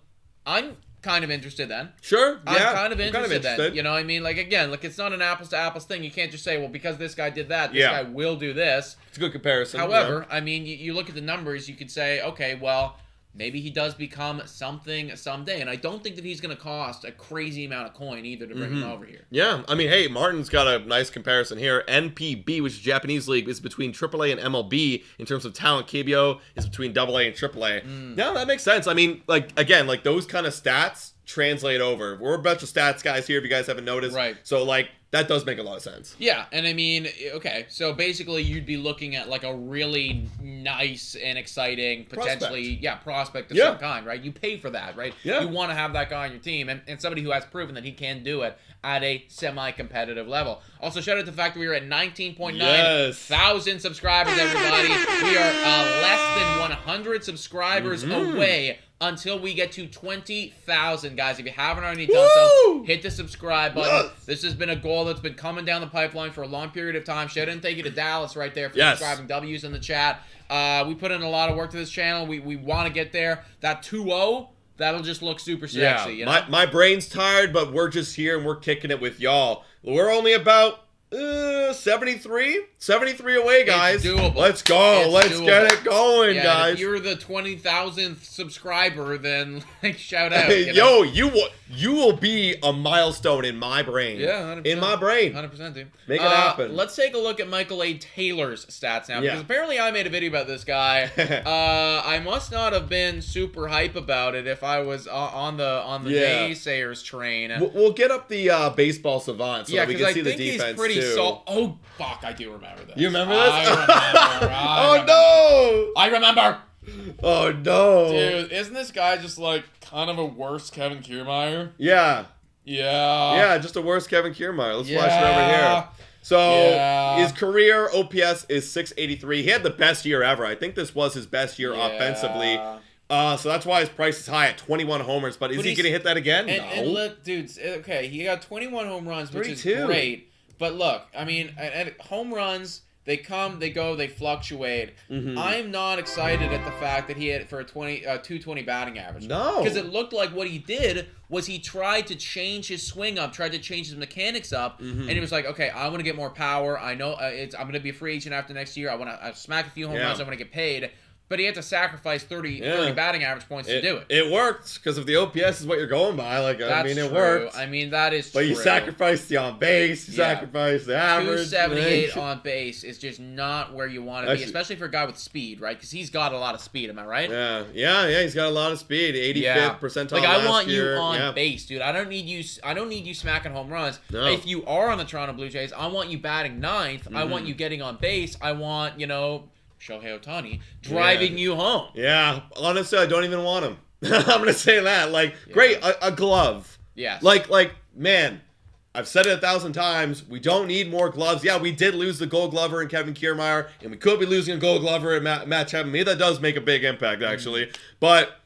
I'm kind of interested then. Sure. I'm kind of interested then. You know what I mean? Like, again, like, it's not an apples to apples thing. You can't just say, well, because this guy did that, this guy will do this. It's a good comparison. However, I mean, you look at the numbers, you could say, okay, well, maybe he does become something someday. And I don't think that he's going to cost a crazy amount of coin either to bring him over here. Yeah. I mean, hey, Martin's got a nice comparison here. NPB, which is Japanese league, is between AAA and MLB in terms of talent. KBO is between AA and AAA. Yeah, that makes sense. I mean, like, again, like those kind of stats translate over. We're a bunch of stats guys here, if you guys haven't noticed. Right. So, like, that does make a lot of sense. Yeah, and I mean, okay, so basically you'd be looking at like a really nice and exciting, potentially, prospect of some kind, right? You pay for that, right? Yeah. You want to have that guy on your team, and somebody who has proven that he can do it at a semi-competitive level. Also, shout out to the fact that we are at 19.9 thousand subscribers, everybody. We are less than 100 subscribers away until we get to 20,000, guys. If you haven't already done so, hit the subscribe button. This has been a goal that's been coming down the pipeline for a long period of time. Shout out and thank you to Dallas right there for subscribing. W's in the chat. We put in a lot of work to this channel. We want to get there. That 2-0, that'll just look super sexy. You know? My brain's tired, but we're just here and we're kicking it with y'all. We're only about 73 away, guys. It's doable. Let's go. Let's get it going, guys. If you're the 20,000th subscriber, then like shout out. Yo, you will be a milestone in my brain. Yeah, 100%. In my brain. 100%, dude. Make it happen. Let's take a look at Michael A. Taylor's stats now, because apparently I made a video about this guy. I must not have been super hype about it if I was on the naysayers train. We'll get up the baseball savant so that we can see the defense he's pretty too. Oh, fuck, I do remember this. You remember this? I remember. No! I remember. Oh, no. Dude, isn't this guy just, like, kind of a worse Kevin Kiermaier? Yeah. Yeah, just a worse Kevin Kiermaier. Let's flash it over here. So, his career OPS is 683. He had the best year ever. I think this was his best year offensively. So that's why his price is high at 21 homers. But is he going to hit that again? No. And look, dude, okay, he got 21 home runs, which is great. But look, I mean, home runs, they come, they go, they fluctuate. I'm not excited at the fact that he hit for a 220 batting average. No. Because it looked like what he did was he tried to change his swing up, tried to change his mechanics up, and he was like, okay, I want to get more power. I know I'm going to be a free agent after next year. I want to smack a few home runs. I want to get paid. But he had to sacrifice 30 batting average points to do it. It worked, because if the OPS is what you're going by, it worked. I mean, that is true. But you sacrificed the on base, you sacrificed the average. 278 on base is just not where you want to be, especially for a guy with speed, right? Because he's got a lot of speed, am I right? Yeah, he's got a lot of speed. 85th percentile Like, I want you on base, dude. I don't need you smacking home runs. No. If you are on the Toronto Blue Jays, I want you batting ninth. I want you getting on base. I want, Shohei Ohtani driving you home. Yeah, honestly, I don't even want him. I'm gonna say that. Great, a glove. Yes. Man, I've said it 1,000 times. We don't need more gloves. Yeah, we did lose the Gold Glover in Kevin Kiermaier, and we could be losing a Gold Glover in Matt Chapman. Maybe that does make a big impact, actually. But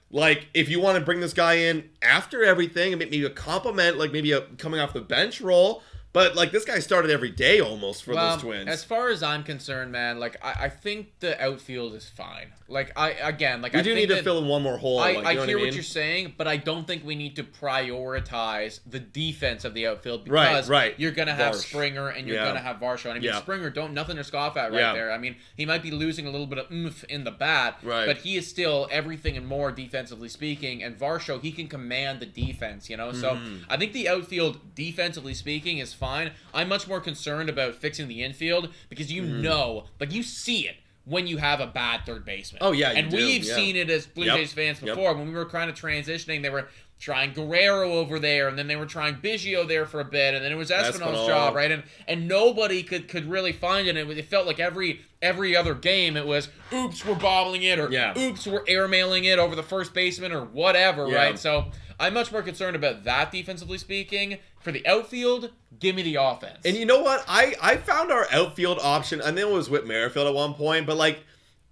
if you want to bring this guy in after everything, and maybe a compliment, maybe a coming off the bench role. But, this guy started every day almost for those Twins. As far as I'm concerned, man, I think the outfield is fine. We do need to fill in one more hole. I hear what you're saying, but I don't think we need to prioritize the defense of the outfield because you're going to have Springer and you're going to have Varsho. And I mean, Springer, nothing to scoff at there. I mean, he might be losing a little bit of oomph in the bat, but he is still everything and more defensively speaking. And Varsho, he can command the defense, So I think the outfield, defensively speaking, is fine. I'm much more concerned about fixing the infield because you see it when you have a bad third baseman. Oh, yeah, and we've seen it as Blue Jays fans before. When we were kind of transitioning, they were trying Guerrero over there, and then they were trying Biggio there for a bit, and then it was Espinal's job, right? And nobody could really find it. It felt like every other game it was, oops, we're bobbling it, or oops, we're airmailing it over the first baseman, or whatever, right? So I'm much more concerned about that defensively speaking. For the outfield, give me the offense. And you know what? I found our outfield option, I know it was Whit Merrifield at one point, but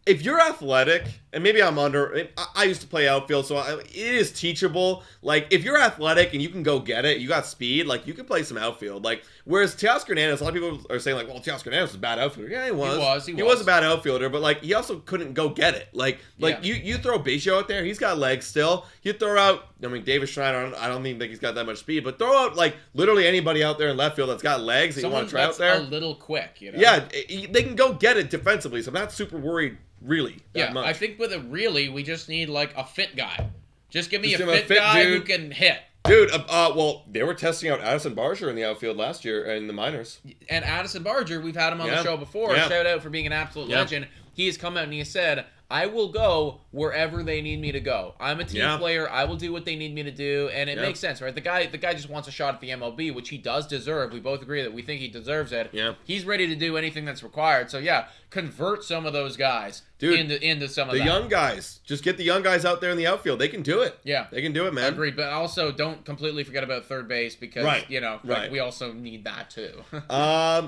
if you're athletic, and maybe I used to play outfield, so it is teachable. Like, if you're athletic and you can go get it, you got speed, like, you can play some outfield. Like, whereas Teoscar Hernandez, a lot of people are saying, like, well, Teoscar Hernandez was a bad outfielder. Yeah, he was. He was a bad outfielder, but, like, he also couldn't go get it. Like you throw Biggio out there, he's got legs still. You throw out, I mean, Davis Schneider, I don't even think he's got that much speed, but throw out, like, literally anybody out there in left field that's got legs that you want to try out there. A little quick, you know? Yeah, they can go get it defensively, so I'm not super worried. Really? I think with it, really, we just need, like, a fit guy. Just give me a fit guy dude. Who can hit. Dude, well, they were testing out Addison Barger in the outfield last year in the minors. And Addison Barger, we've had him on the show before. Shout out for being an absolute legend. He has come out and he has said, I will go wherever they need me to go. I'm a team player. I will do what they need me to do, and it makes sense, right? The guy just wants a shot at the MLB, which he does deserve. We both agree that we think he deserves it. Yeah. He's ready to do anything that's required. So yeah, convert some of those guys into some of the young guys. Just get the young guys out there in the outfield. They can do it. Yeah, they can do it, man. Agreed, but also don't completely forget about third base because like, we also need that too.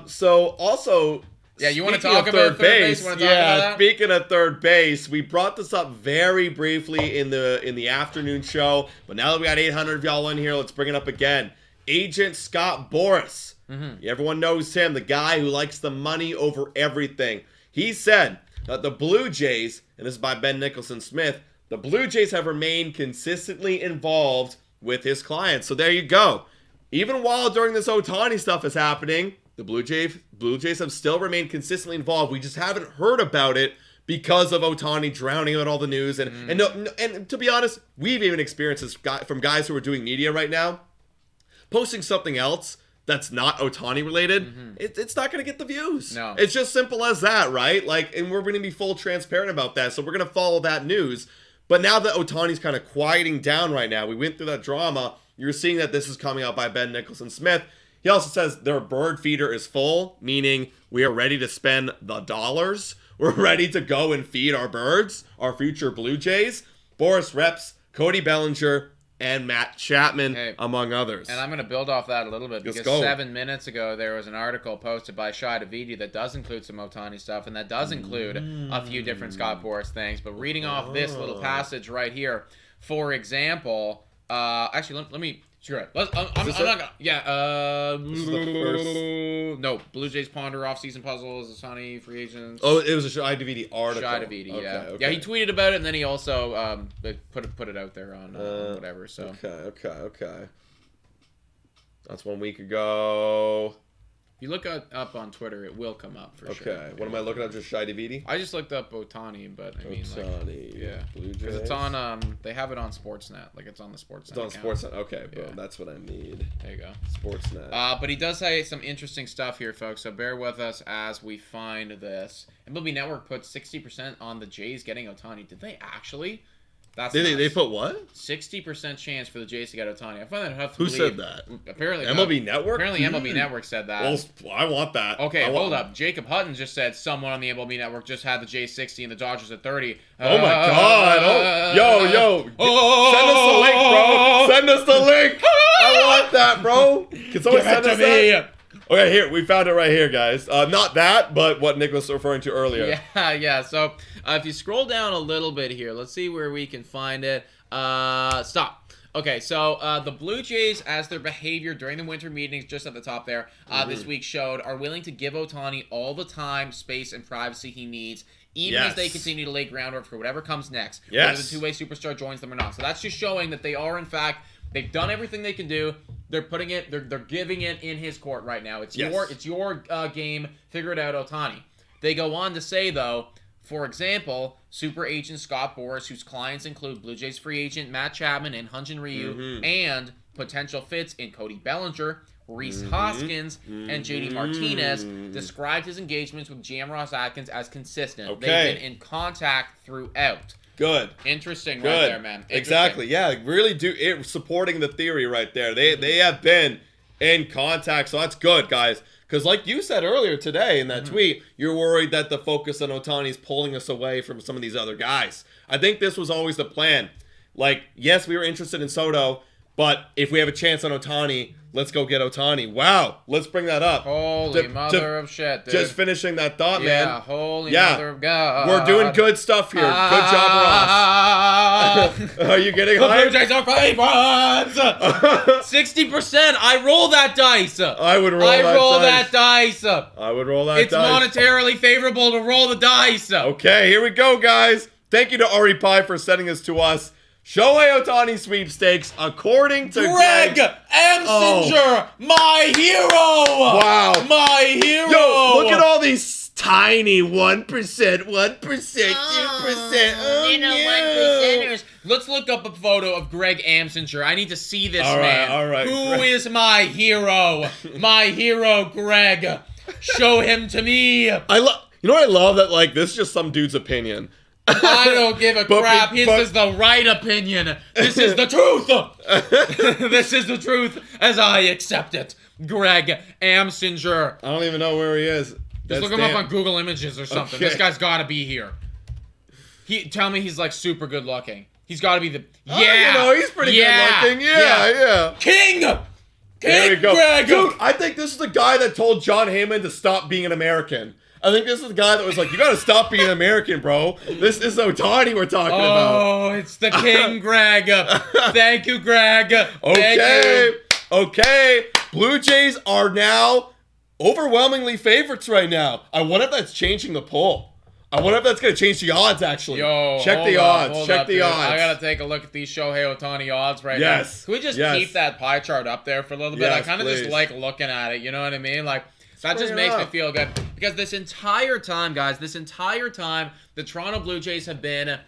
So also. Yeah, you want to talk about third base? Speaking of third base, we brought this up very briefly in the afternoon show, but now that we got 800 of y'all in here, let's bring it up again. Agent Scott Boras. Everyone knows him, the guy who likes the money over everything. He said that the Blue Jays, and this is by Ben Nicholson Smith, the Blue Jays have remained consistently involved with his clients. So there you go. Even while during this Ohtani stuff is happening, the Blue Jays have still remained consistently involved. We just haven't heard about it because of Ohtani drowning out all the news. And to be honest, we've even experienced this from guys who are doing media right now. Posting something else that's not Ohtani related, it's not going to get the views. No. It's just simple as that, right? Like, and we're going to be full transparent about that. So we're going to follow that news. But now that Ohtani's kind of quieting down right now, we went through that drama. You're seeing that this is coming out by Ben Nicholson Smith. He also says their bird feeder is full, meaning we are ready to spend the dollars. We're ready to go and feed our birds, our future Blue Jays. Boras reps Cody Bellinger and Matt Chapman, among others. And I'm going to build off that a little bit because 7 minutes ago there was an article posted by Shohei Ohtani that does include some Ohtani stuff, and that does include a few different Scott Boras things. But reading off this little passage right here, for example, actually, let me... Sure. I'm not gonna. Yeah. No. Blue Jays ponder off-season puzzles. Ohtani free agents. Oh, it was a Shohei Ohtani article. Shohei Ohtani, yeah. Okay. Yeah, he tweeted about it, and then he also put it out there on whatever. So. Okay. That's 1 week ago. If you look up on Twitter, it will come up for sure. Okay. What am I looking up? Just Shohei Ohtani? I just looked up Ohtani, but I mean, Ohtani. Yeah. Because it's on. They have it on Sportsnet. Like it's on the Sportsnet. It's on Sportsnet. Okay, boom. That's what I need. There you go. Sportsnet. But he does say some interesting stuff here, folks. So bear with us as we find this. MLB Network put 60% on the Jays getting Ohtani. Did they actually? That's they put what? 60% chance for the Jays to get Ohtani. I find that tough to believe. Who said that? Apparently MLB Network? Apparently MLB Network said that. Well, I want that. Okay, hold up. Jacob Hutton just said someone on the MLB Network just had the Jays 60 and the Dodgers at 30. Oh my God. Yo. Send us the link, bro. Send us the link. I want that, bro. Can someone send us that? Okay, here, we found it right here, guys. Not that, but what Nick was referring to earlier. Yeah. So if you scroll down a little bit here, let's see where we can find it. Stop. Okay, so the Blue Jays, as their behavior during the winter meetings, just at the top there, this week showed, are willing to give Ohtani all the time, space, and privacy he needs, even as they continue to lay groundwork for whatever comes next, whether the two-way superstar joins them or not. So that's just showing that they are, in fact, they've done everything they can do. They're putting it, they're giving it in his court right now. It's your game. Figure it out, Ohtani. They go on to say, though, for example, super agent Scott Boras, whose clients include Blue Jays free agent Matt Chapman and Hyun-Jin Ryu, and potential fits in Cody Bellinger, Rhys Hoskins, and JD Martinez, described his engagements with J.M. Ross Atkins as consistent. Okay. They've been in contact throughout. Good. Interesting right there, man. Exactly. Yeah, really supporting the theory right there. They have been in contact, so that's good, guys. Because like you said earlier today in that tweet, you're worried that the focus on Ohtani is pulling us away from some of these other guys. I think this was always the plan. Like, yes, we were interested in Soto, but if we have a chance on Ohtani, Let's go get Ohtani. Wow. Let's bring that up. Holy mother of shit, dude. Just finishing that thought, man. Yeah, holy mother of God. We're doing good stuff here. Good job, Ross. Are you getting hyped? The Blue Jays are favorites. 60%. I roll that dice. I would roll that dice. I would roll that dice. It's monetarily favorable to roll the dice. Okay, here we go, guys. Thank you to Ari Pi for sending this to us. Shohei Ohtani sweepstakes, according to Greg Amsinger, my hero! Wow. My hero! Yo, look at all these tiny 1%, 1%, 2%. Oh, you know, 1%ers. Let's look up a photo of Greg Amsinger. I need to see this man. All right. Who is my hero? My hero, Greg. Show him to me. You know what I love? That, like, this is just some dude's opinion. I don't give a crap. This is the right opinion. This is the truth. This is the truth as I accept it. Greg Amsinger. I don't even know where he is. Just look him up on Google Images or something. Okay. This guy's got to be here. Tell me he's like super good looking. He's got to be the... Yeah. You know, he's pretty good looking. Yeah. King There we go. Greg. Dude, I think this is the guy that told John Heyman to stop being an American. I think this is the guy that was like, you gotta stop being an American, bro. This is Ohtani we're talking about. Oh, it's the King, Greg. Thank you, Greg. Okay. Blue Jays are now overwhelmingly favorites right now. I wonder if that's changing the poll. I wonder if that's going to change the odds, actually. Check the odds. Check the odds. I got to take a look at these Shohei Ohtani odds right now. Can we just keep that pie chart up there for a little bit? I kind of just like looking at it. You know what I mean? Like, that just makes me feel good. Because this entire time, guys, the Toronto Blue Jays have been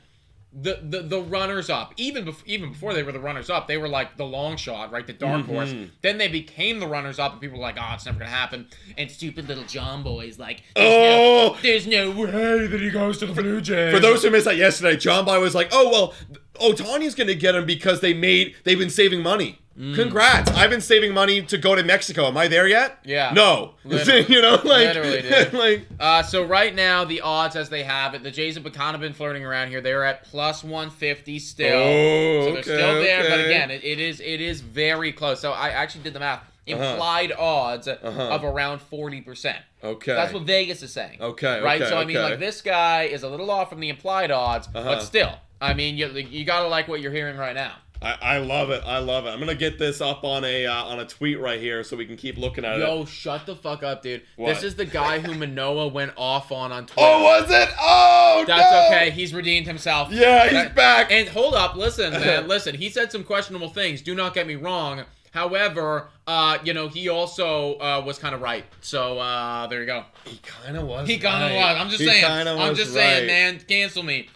the runners-up. Even before they were the runners-up, they were like the long shot, right? The dark horse. Then they became the runners-up, and people were like, oh, it's never going to happen. And stupid little John Boy's like, there's no way that he goes to the Blue Jays. For those who missed that yesterday, John Boy was like, oh, well, Ohtani's going to get him because they've been saving money. Congrats. I've been saving money to go to Mexico. Am I there yet? Yeah. No. You know, like... Literally, dude. So right now, the odds as they have it, the Jays have kind of been flirting around here. They're at plus 150 still. So they're still there, but again, it is very close. So I actually did the math. Implied odds of around 40%. Okay. That's what Vegas is saying. Okay. Right? So, I mean, like, this guy is a little off from the implied odds, but still. I mean, you got to like what you're hearing right now. I love it. I'm gonna get this up on a tweet right here so we can keep looking at it. Yo, shut the fuck up, dude. What? This is the guy who Manoah went off on Twitter. Oh, was it? Oh, That's okay. He's redeemed himself. Yeah, he's back. And hold up, listen, man, listen. He said some questionable things. Do not get me wrong. However, he also was kind of right. So there you go. He kind of was. I'm just saying, man. Cancel me.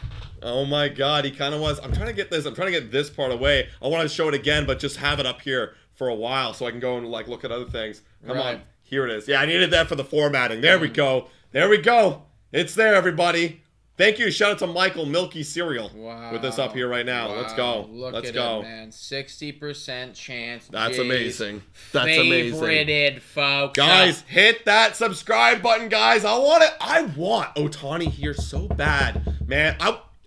Oh my God, he kind of was. I'm trying to get this part away. I want to show it again, but just have it up here for a while so I can go and like look at other things. Come on, here it is. Yeah, I needed that for the formatting. There we go. It's there, everybody. Thank you. Shout out to Michael Milky Cereal with this up here right now. Let's go. Let's go. It, man. 60% chance. That's amazing. That's amazing. Favorited, folks. Guys, hit that subscribe button, guys. I want Ohtani here so bad, man.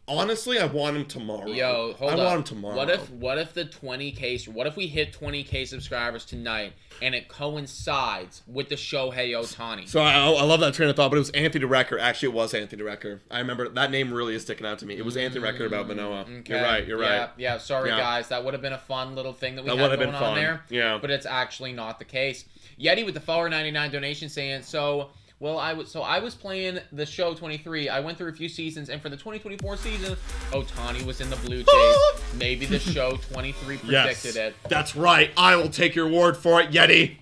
Honestly, I want him tomorrow. Yo, hold up. I want him tomorrow. What if the 20K? What if we hit 20K subscribers tonight and it coincides with the Shohei Ohtani? So I love that train of thought, but it was Anthony Recker. Actually, it was Anthony Recker. I remember that name really is sticking out to me. It was Anthony Recker about Manoah. Okay. You're right. Yeah. Sorry, guys. That would have been a fun little thing that we had going on there. Yeah. But it's actually not the case. Yeti with the $4.99 donation saying so. Well, I was playing the show 23. I went through a few seasons, and for the 2024 season, Ohtani was in the Blue Jays. Maybe the show 23 predicted it. That's right. I will take your word for it, Yeti.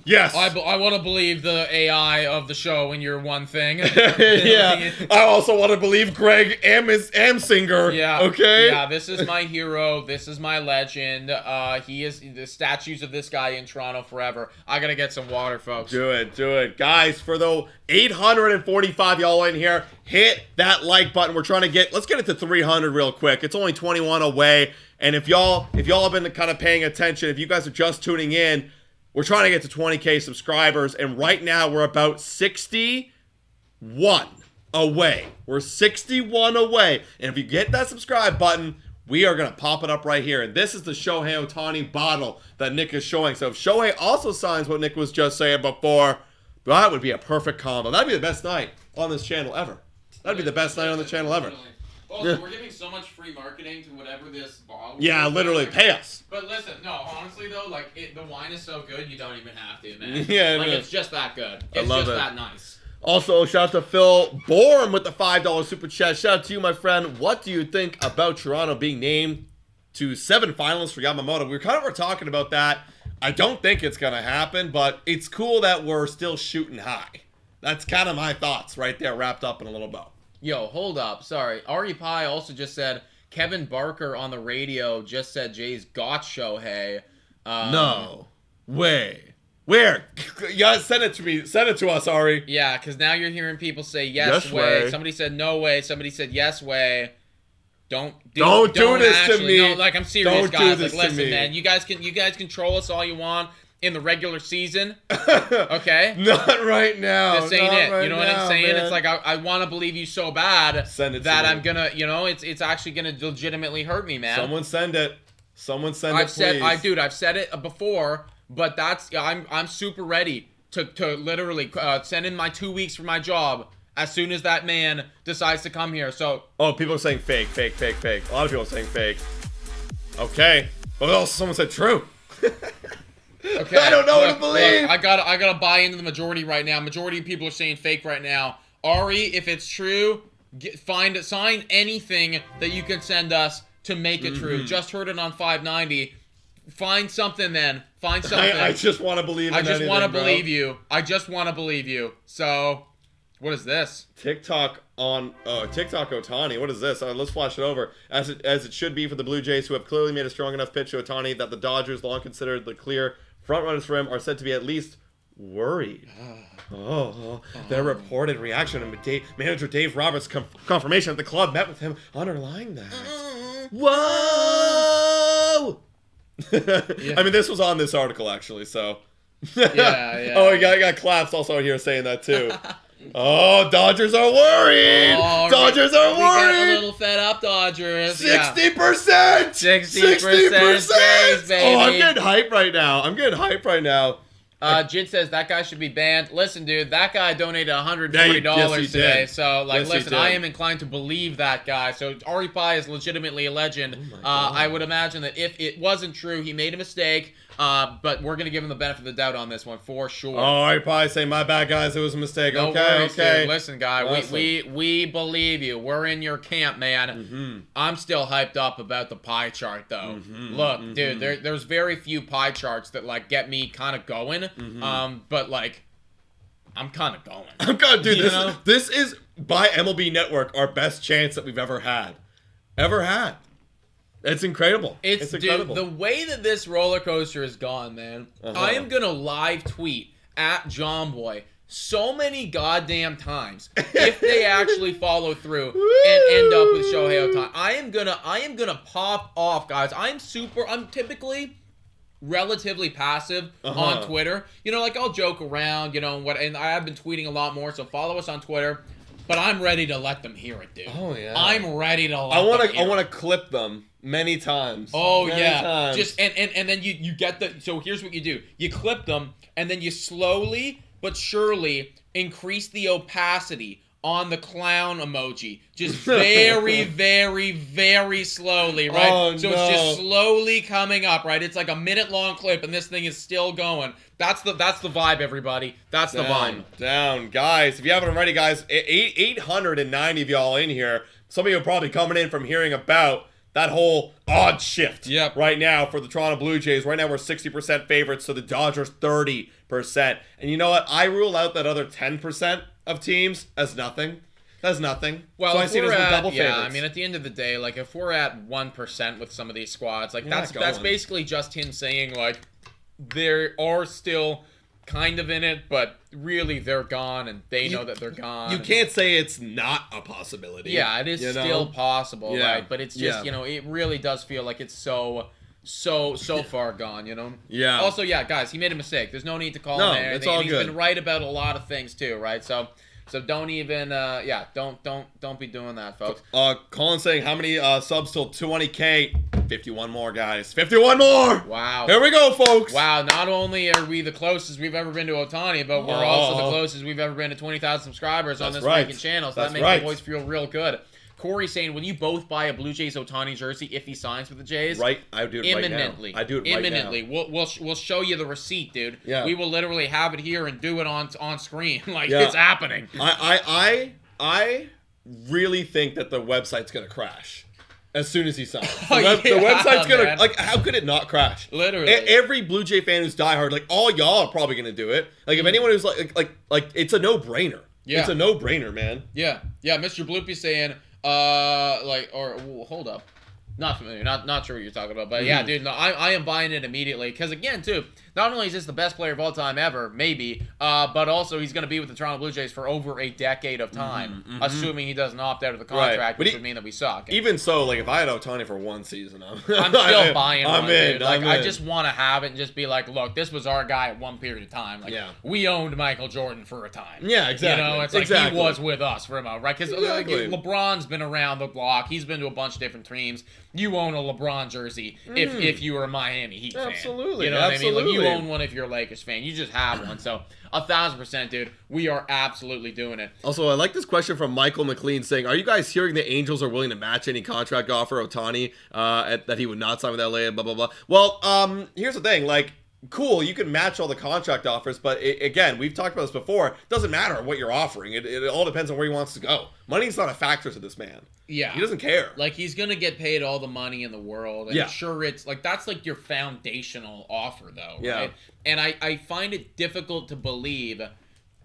Yes. I want to believe the AI of the show in your one thing. Yeah. I also want to believe Greg Amsinger. Yeah. Okay? Yeah, this is my hero. This is my legend. He is the statues of this guy in Toronto forever. I got to get some water, folks. Do it. Guys, for the 845 y'all in here, hit that like button. Let's get it to 300 real quick. It's only 21 away. And if y'all have been kind of paying attention, if you guys are just tuning in, we're trying to get to 20K subscribers, and right now we're about 61 away. We're 61 away. And if you get that subscribe button, we are going to pop it up right here. And this is the Shohei Ohtani bottle that Nick is showing. So if Shohei also signs what Nick was just saying before, that would be a perfect combo. That'd be the best night on this channel ever. That'd be the best night on the channel ever. Also, we're giving so much free marketing to whatever this bottle. Yeah, literally, pay us. But listen, no, honestly though, like the wine is so good, you don't even have to, man. Yeah, like no. it's just that good. It's I love just it. that nice. Also, shout out to Phil Bourne with the $5 super chat. Shout out to you, my friend. What do you think about Toronto being named to 7 finalists for Yamamoto? We were talking about that. I don't think it's going to happen, but it's cool that we're still shooting high. That's kind of my thoughts right there, wrapped up in a little bow. Yo, hold up. Sorry. Ari Pi also just said Kevin Barker on the radio just said Jays got Shohei. No way. Where? Yeah, send it to me. Send it to us, Ari. Yeah, because now you're hearing people say yes way. Somebody said no way. Somebody said yes way. Don't do this actually, to me. No, like I'm serious, don't guys. Do this like, listen, to me. man. You guys can troll us all you want in the regular season. Okay. Not right now. This ain't it. Right You know what I'm now, saying? man. It's like I want to believe you so bad send it that to me. I'm gonna, it's actually gonna legitimately hurt me, man. Someone send it. Someone send it, please. I've said it before, but I'm super ready to literally send in my 2 weeks for my job as soon as that man decides to come here. So people are saying fake. A lot of people are saying fake. Okay. But also someone said true. okay, I don't know what to believe. Look, I gotta buy into the majority right now. Majority of people are saying fake right now. Ari, if it's true, sign anything that you can send us to make it true. Just heard it on 590. Find something then. Find something. I just want to believe in anything, I just want to believe you. I just want to believe you. So, what is this? TikTok Ohtani. What is this? Let's flash it over. As it should be for the Blue Jays, who have clearly made a strong enough pitch to Ohtani that the Dodgers, long considered the clear frontrunners for him, are said to be at least worried. Their reported reaction and manager Dave Roberts' confirmation that the club met with him underlying that. Whoa! Yeah. I mean, this was on this article actually, so. Yeah. Oh, you got claps also here saying that too. Oh, Dodgers are worried. Oh, Dodgers are we got a worried. little fed up, Dodgers. 60%. 60% Jays, baby. Oh, I'm getting hype right now. Jid says that guy should be banned. Listen, dude, that guy donated $140 today. did. So, like, Yes, he listen, did. I am inclined to believe that guy. So, Ari Pi is legitimately a legend. Oh my God. I would imagine that if it wasn't true, he made a mistake. But we're going to give him the benefit of the doubt on this one for sure. Oh, I probably say my bad, guys. It was a mistake. No okay, worries, okay. dude. Listen, guy, Listen. we believe you. We're in your camp, man. I'm still hyped up about the pie chart, though. Look, dude, there's very few pie charts that like get me kind of going. But like, I'm kind of going. I'm gonna do this. This is by MLB Network our best chance that we've ever had. It's incredible. It's incredible. Dude, the way that this roller coaster has gone, man. I am gonna live tweet at John Boy so many goddamn times if they actually follow through and end up with Shohei Ohtani. I am gonna pop off, guys. I'm typically relatively passive on Twitter. You know, like I'll joke around, and I have been tweeting a lot more, so follow us on Twitter. But I'm ready to let them hear it, dude. Oh yeah. I'm ready to let I them want to clip them many times. Oh many yeah. times. Just and then you get so here's what you do. You clip them and then you slowly but surely increase the opacity on the clown emoji. Just very, very, very slowly, right? Oh, so no. it's just slowly coming up, right? It's like a minute-long clip, and this thing is still going. That's the vibe, everybody. That's the vibe. Down, guys. If you haven't already, guys, 890 of y'all in here. Some of you are probably coming in from hearing about that whole odd shift right now for the Toronto Blue Jays. Right now we're 60% favorites, so the Dodgers 30%. And you know what? I rule out that other 10% of teams as nothing. That's nothing. Well, so I see it as the double favorites. I mean, at the end of the day, like, if we're at 1% with some of these squads, like, that's basically just him saying, like, they are still kind of in it, but really they're gone, and they know that they're gone. You can't say it's not a possibility. Yeah, it is still possible, Yeah. right? But it's just, it really does feel like it's so far gone, Yeah. Also, guys, he made a mistake. There's no need to call him anything. it's all and good. He's been right about a lot of things, too, right? So, So don't even, don't be doing that, folks. Colin saying, how many subs till 20K? 51 more, guys. 51 more! Wow. Here we go, folks. Wow, not only are we the closest we've ever been to Ohtani, but we're also the closest we've ever been to 20,000 subscribers on this freaking channel. So that makes the boys feel real good. Corey saying, will you both buy a Blue Jays Ohtani jersey if he signs with the Jays? Right, I do it imminently. Right now. I do it right imminently. now. We'll show you the receipt, dude. Yeah. We will literally have it here and do it on screen. Like, it's happening. I really think that the website's going to crash as soon as he signs. The website's going to, like, how could it not crash? Literally. Every Blue Jay fan who's diehard, like, all y'all are probably going to do it. Like, if anyone who's like, it's a no-brainer. Yeah. It's a no-brainer, man. Yeah. Yeah, Mr. Bloopy saying, hold up. Not familiar. Not sure what you're talking about. But yeah, dude, no, I am buying it immediately. Because again, too, not only is this the best player of all time ever, maybe, but also he's going to be with the Toronto Blue Jays for over a decade of time, assuming he doesn't opt out of the contract, which would mean that we suck. Even so, like, if I had Ohtani for one season, I'm still buying one, dude. Like, I'm I in. just want to have it and just be like, look, this was our guy at one period of time. Like, we owned Michael Jordan for a time. Yeah, exactly. You know, it's like he was with us for a moment, right? Because LeBron's been around the block. He's been to a bunch of different teams. You own a LeBron jersey if you were a Miami Heat fan. Absolutely. You know what I mean? Like, you own one if you're a Lakers fan. You just have one. So, 1,000%, dude. We are absolutely doing it. Also, I like this question from Michael McLean saying, are you guys hearing the Angels are willing to match any contract offer Ohtani that he would not sign with LA and blah, blah, blah? Well, here's the thing. Like, cool, you can match all the contract offers, but again, we've talked about this before. It doesn't matter what you're offering. It all depends on where he wants to go. Money's not a factor to this man. Yeah. He doesn't care. Like, he's going to get paid all the money in the world. And sure, it's like, that's like your foundational offer, though, right? And I find it difficult to believe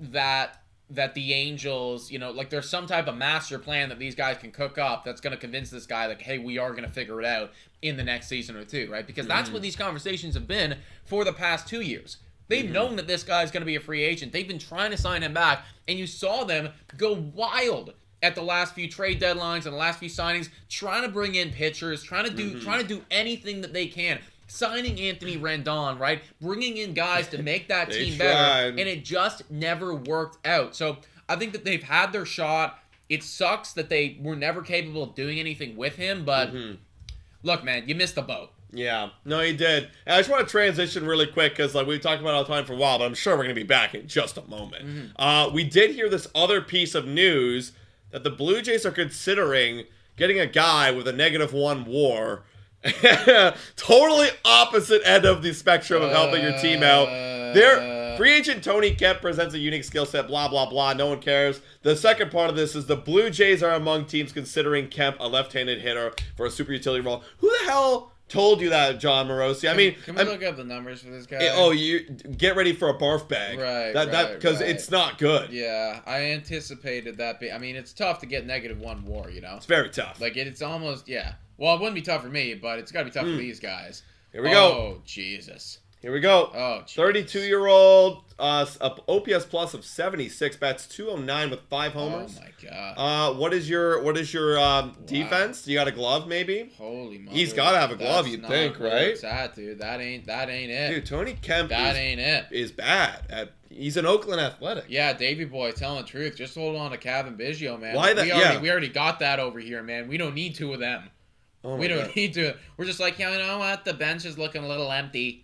that the Angels, you know, like, there's some type of master plan that these guys can cook up that's going to convince this guy, like, hey, we are going to figure it out in the next season or two, right? Because that's what these conversations have been for the past 2 years. They've known that this guy's going to be a free agent. They've been trying to sign him back, and you saw them go wild at the last few trade deadlines and the last few signings, trying to bring in pitchers, trying to do anything that they can. Signing Anthony Rendon, right? Bringing in guys to make that team better, and it just never worked out. So I think that they've had their shot. It sucks that they were never capable of doing anything with him, but look, man, you missed the boat. Yeah, no, he did. And I just want to transition really quick because, like, we've talked about it all the time for a while, but I'm sure we're going to be back in just a moment. We did hear this other piece of news that the Blue Jays are considering getting a guy with a -1 WAR. Totally opposite end of the spectrum of helping your team out. Their free agent Tony Kemp presents a unique skill set, blah, blah, blah. No one cares. The second part of this is the Blue Jays are among teams considering Kemp a left-handed hitter for a super utility role. Who the hell told you that, John Morosi? I mean, can we look up the numbers for this guy? You get ready for a barf bag, right? Because it's not good. Yeah, I anticipated that. I mean, it's tough to get -1 WAR. You know, it's very tough. Like it's almost Well, it wouldn't be tough for me, but it's got to be tough for these guys. Here we go. Oh Jesus. Here we go. Oh, 32-year-old, OPS plus of 76, bats 209 with 5 homers. Oh my God. What is your defense? You got a glove maybe? Holy mother. He's got to have a glove, you'd think, right? That's that, dude. That ain't it. Dude, Tony Kemp ain't it. Is bad. He's an Oakland Athletic. Yeah, Davey boy, telling the truth. Just hold on to Kevin Biggio, man. Why that? We already got that over here, man. We don't need 2 of them. Oh we don't need to. We're just like, you know what? The bench is looking a little empty.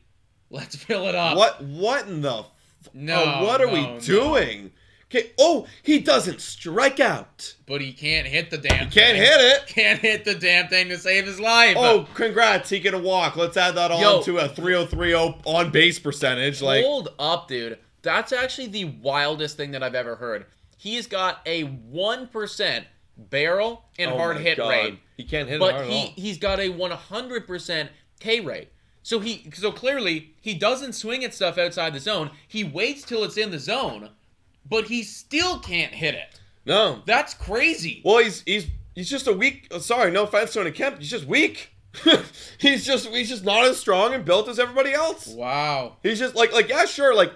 Let's fill it up. What in the... what are we doing? Okay. Oh, he doesn't strike out. But he can't hit the damn thing. Can't hit it. Can't hit the damn thing to save his life. Oh, congrats. He get a walk. Let's add that on to a 303 on base percentage. Hold up, dude. That's actually the wildest thing that I've ever heard. He's got a 1% barrel and hard hit rate. He can't hit it hard at all. But he's got a 100% K rate. So clearly he doesn't swing at stuff outside the zone. He waits till it's in the zone, but he still can't hit it. No, that's crazy. Well, he's just a weak. Sorry, no offense to Tony Kemp. He's just weak. he's just not as strong and built as everybody else. Wow. He's just like yeah, sure, like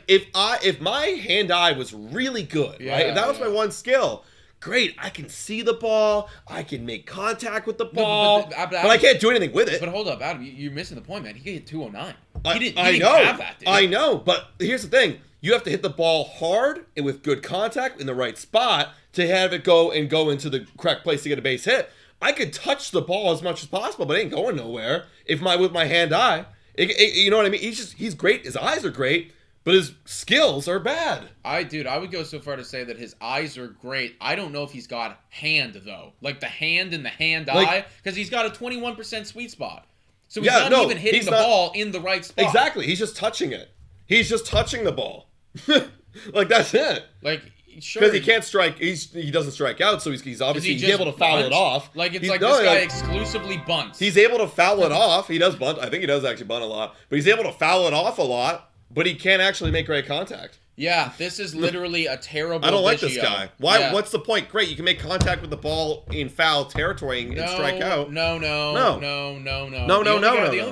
if my hand-eye was really good, right? If that was my one skill. Great, I can see the ball. I can make contact with the ball, but I can't do anything with it. But hold up, Adam, you're missing the point, man. He hit 209. I didn't have that, dude. I know, but here's the thing. You have to hit the ball hard and with good contact in the right spot to have it go into the correct place to get a base hit. I could touch the ball as much as possible, but it ain't going nowhere with my hand-eye. You know what I mean? He's great. His eyes are great, but his skills are bad. I would go so far to say that his eyes are great. I don't know if he's got hand, though. Like the hand and the hand-eye, because he's got a 21% sweet spot. So he's not even hitting the ball in the right spot. Exactly. He's just touching it. He's just touching the ball. Like, that's it. Like, sure. Because he can't strike. He doesn't strike out, so he's obviously able to foul it off. Like, it's this guy exclusively bunts. He's able to foul it off. He does bunt. I think he does actually bunt a lot. But he's able to foul it off a lot, but he can't actually make great contact. Yeah, this is literally a terrible I don't like this guy. Why? Yeah. What's the point? Great, you can make contact with the ball in foul territory and strike out. No. The only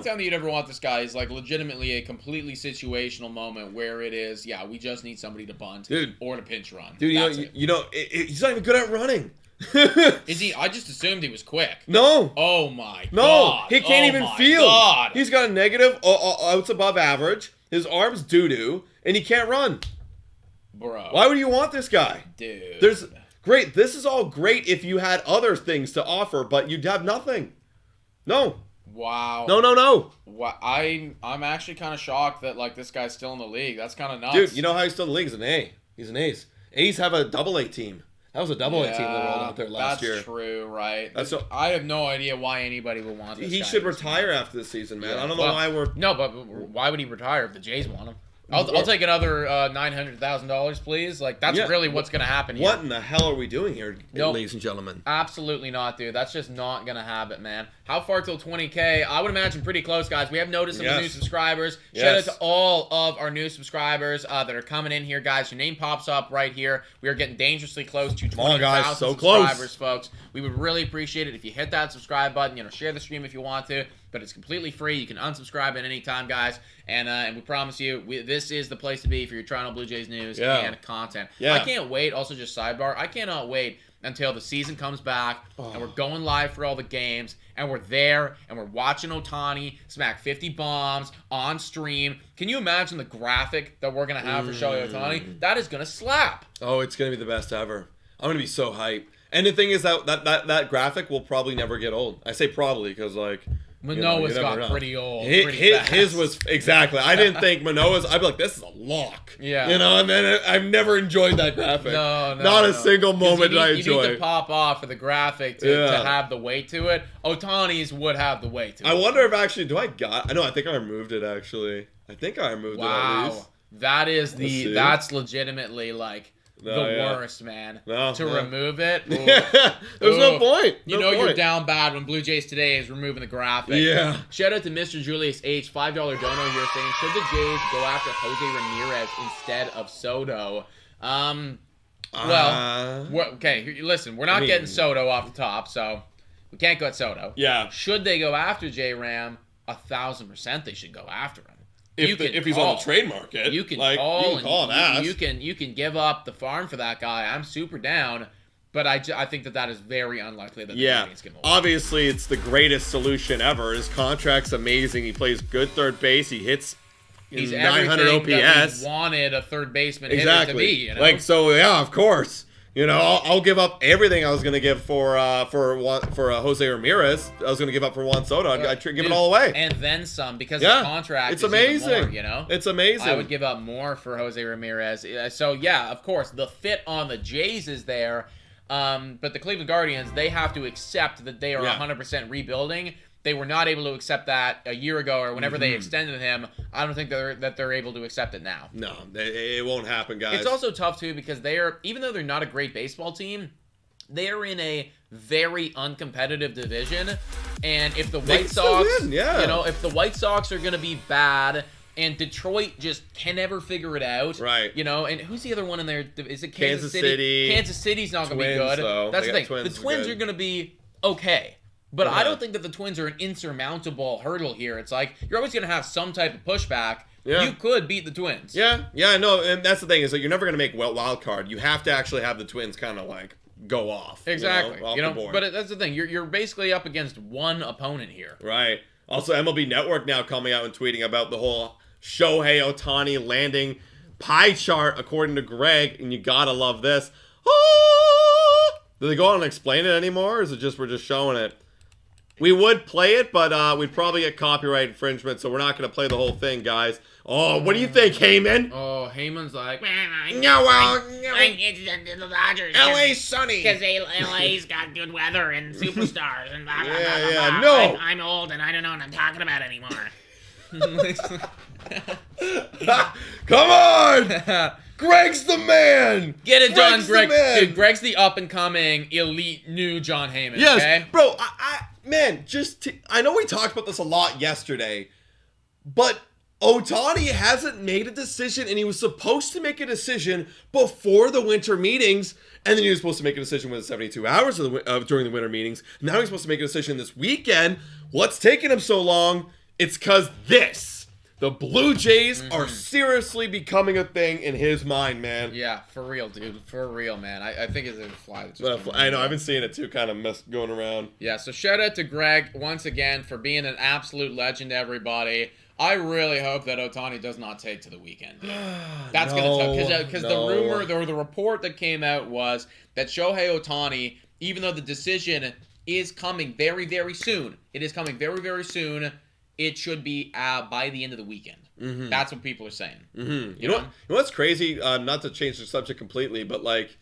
time that you'd ever want this guy is like legitimately a completely situational moment where it is, we just need somebody to bunt or to pinch run. Dude, he's not even good at running. Is he? I just assumed he was quick. No. Oh my god. No, he can't even field. God. He's got a negative outs above average. His arm's doo-doo, and he can't run. Bro. Why would you want this guy? Dude. Great. This is all great if you had other things to offer, but you'd have nothing. No. Wow. No. I'm actually kind of shocked that like this guy's still in the league. That's kind of nuts. Dude, you know how he's still in the league? He's an A. He's an ace. A's have a double-A team. That was a double-A team that rolled out there last year. That's true, right? I have no idea why anybody would want this guy. He should retire after this season, man. I don't know why we're... No, but why would he retire if the Jays want him? I'll take another $900,000, please. Like, that's really what's going to happen here. What in the hell are we doing here, ladies and gentlemen? Absolutely not, dude. That's just not going to happen, man. How far till 20K? I would imagine pretty close, guys. We have noticed some of the new subscribers. Shout out to all of our new subscribers that are coming in here, guys. Your name pops up right here. We are getting dangerously close to 20,000 subscribers, folks. We would really appreciate it if you hit that subscribe button. Share the stream if you want to. But it's completely free. You can unsubscribe at any time, guys. And we promise you, this is the place to be for your Toronto Blue Jays news and content. Yeah. I can't wait. Also, just sidebar, I cannot wait until the season comes back and we're going live for all the games and we're there and we're watching Ohtani smack 50 bombs on stream. Can you imagine the graphic that we're going to have for Shohei Ohtani? That is going to slap. Oh, it's going to be the best ever. I'm going to be so hyped. And the thing is that graphic will probably never get old. I say probably because, like... Manoah's got pretty old. His was exactly. I didn't think Manoah's. I'd be like, this is a lock. Yeah. And then I've never enjoyed that graphic. Not a single moment I enjoy. You need to pop off for the graphic to have the weight to it. Ohtani's would have the weight to it. I wonder if actually, I think I removed it actually. I think I removed it at least. That's legitimately like. Worst, man. To remove it. There's no point. You're down bad when Blue Jays Today is removing the graphic. Yeah. Shout out to Mr. Julius H. $5 dono here saying, should the Jays go after Jose Ramirez instead of Soto? Okay, listen, we're not getting Soto off the top, so we can't go at Soto. Yeah. Should they go after J-Ram? 1,000% they should go after him. If he's on the trade market, you can you can give up the farm for that guy. I'm super down, but I think that is very unlikely that the Canadians can hold. Obviously, it's the greatest solution ever. His contract's amazing. He plays good third base. He hits. He's 900 everything OPS. That we wanted a third baseman hitter to be. Of course. I'll give up everything I was going to give for Jose Ramirez. I was going to give up for Juan Soto. I'd give it all away. And then some, because his contract is amazing. Even more, It's amazing. I would give up more for Jose Ramirez. So, yeah, of course, the fit on the Jays is there. But the Cleveland Guardians, they have to accept that they are 100% rebuilding. They were not able to accept that a year ago or whenever they extended him. I don't think that they're able to accept it now. No, it won't happen, guys. It's also tough, too, because even though they're not a great baseball team, they are in a very uncompetitive division. And if the White Sox, if the White Sox are going to be bad and Detroit just can never figure it out. Right. And who's the other one in there? Is it Kansas City? Kansas City's not going to be good. Though. That's the thing. The Twins are going to be okay. But I don't think that the Twins are an insurmountable hurdle here. It's like, you're always going to have some type of pushback. Yeah. You could beat the Twins. Yeah, no, and that's the thing, is that you're never going to make wild card. You have to actually have the Twins kind of like go off. Exactly. Off the board. But that's the thing. You're basically up against one opponent here. Right. Also, MLB Network now coming out and tweeting about the whole Shohei Ohtani landing pie chart according to Greg, and you gotta love this. Ah! Do they go on and explain it anymore, or is it just we're just showing it? We would play it, but we'd probably get copyright infringement, so we're not going to play the whole thing, guys. Oh, what do you think, Heyman? Oh, Heyman's like, No, well, it's the Dodgers. LA's sunny. Because LA's got good weather and superstars and blah, blah, blah, blah, Yeah, blah. no. I'm old and I don't know what I'm talking about anymore. Come on! Greg's the man! get it done, Greg's the Greg. man. Dude, Greg's the up-and-coming, elite new John Heyman, Yes, okay? bro, man, I know we talked about this a lot yesterday, but Ohtani hasn't made a decision, and he was supposed to make a decision before the winter meetings, and then he was supposed to make a decision within 72 hours during the winter meetings. Now he's supposed to make a decision this weekend. What's taking him so long? It's because the Blue Jays are seriously becoming a thing in his mind, man. Yeah, for real, dude. For real, man. I think it's a fly. That just I know, I've been seeing it too, kind of going around. Yeah, so shout out to Greg once again for being an absolute legend, everybody. I really hope that Ohtani does not take to the weekend, dude. That's going to because the rumor or the report that came out was that Shohei Ohtani, even though the decision is coming very, very soon, it is coming very, very soon, it should be by the end of the weekend. Mm-hmm. That's what people are saying. Mm-hmm. You know what's crazy? Not to change the subject completely, but like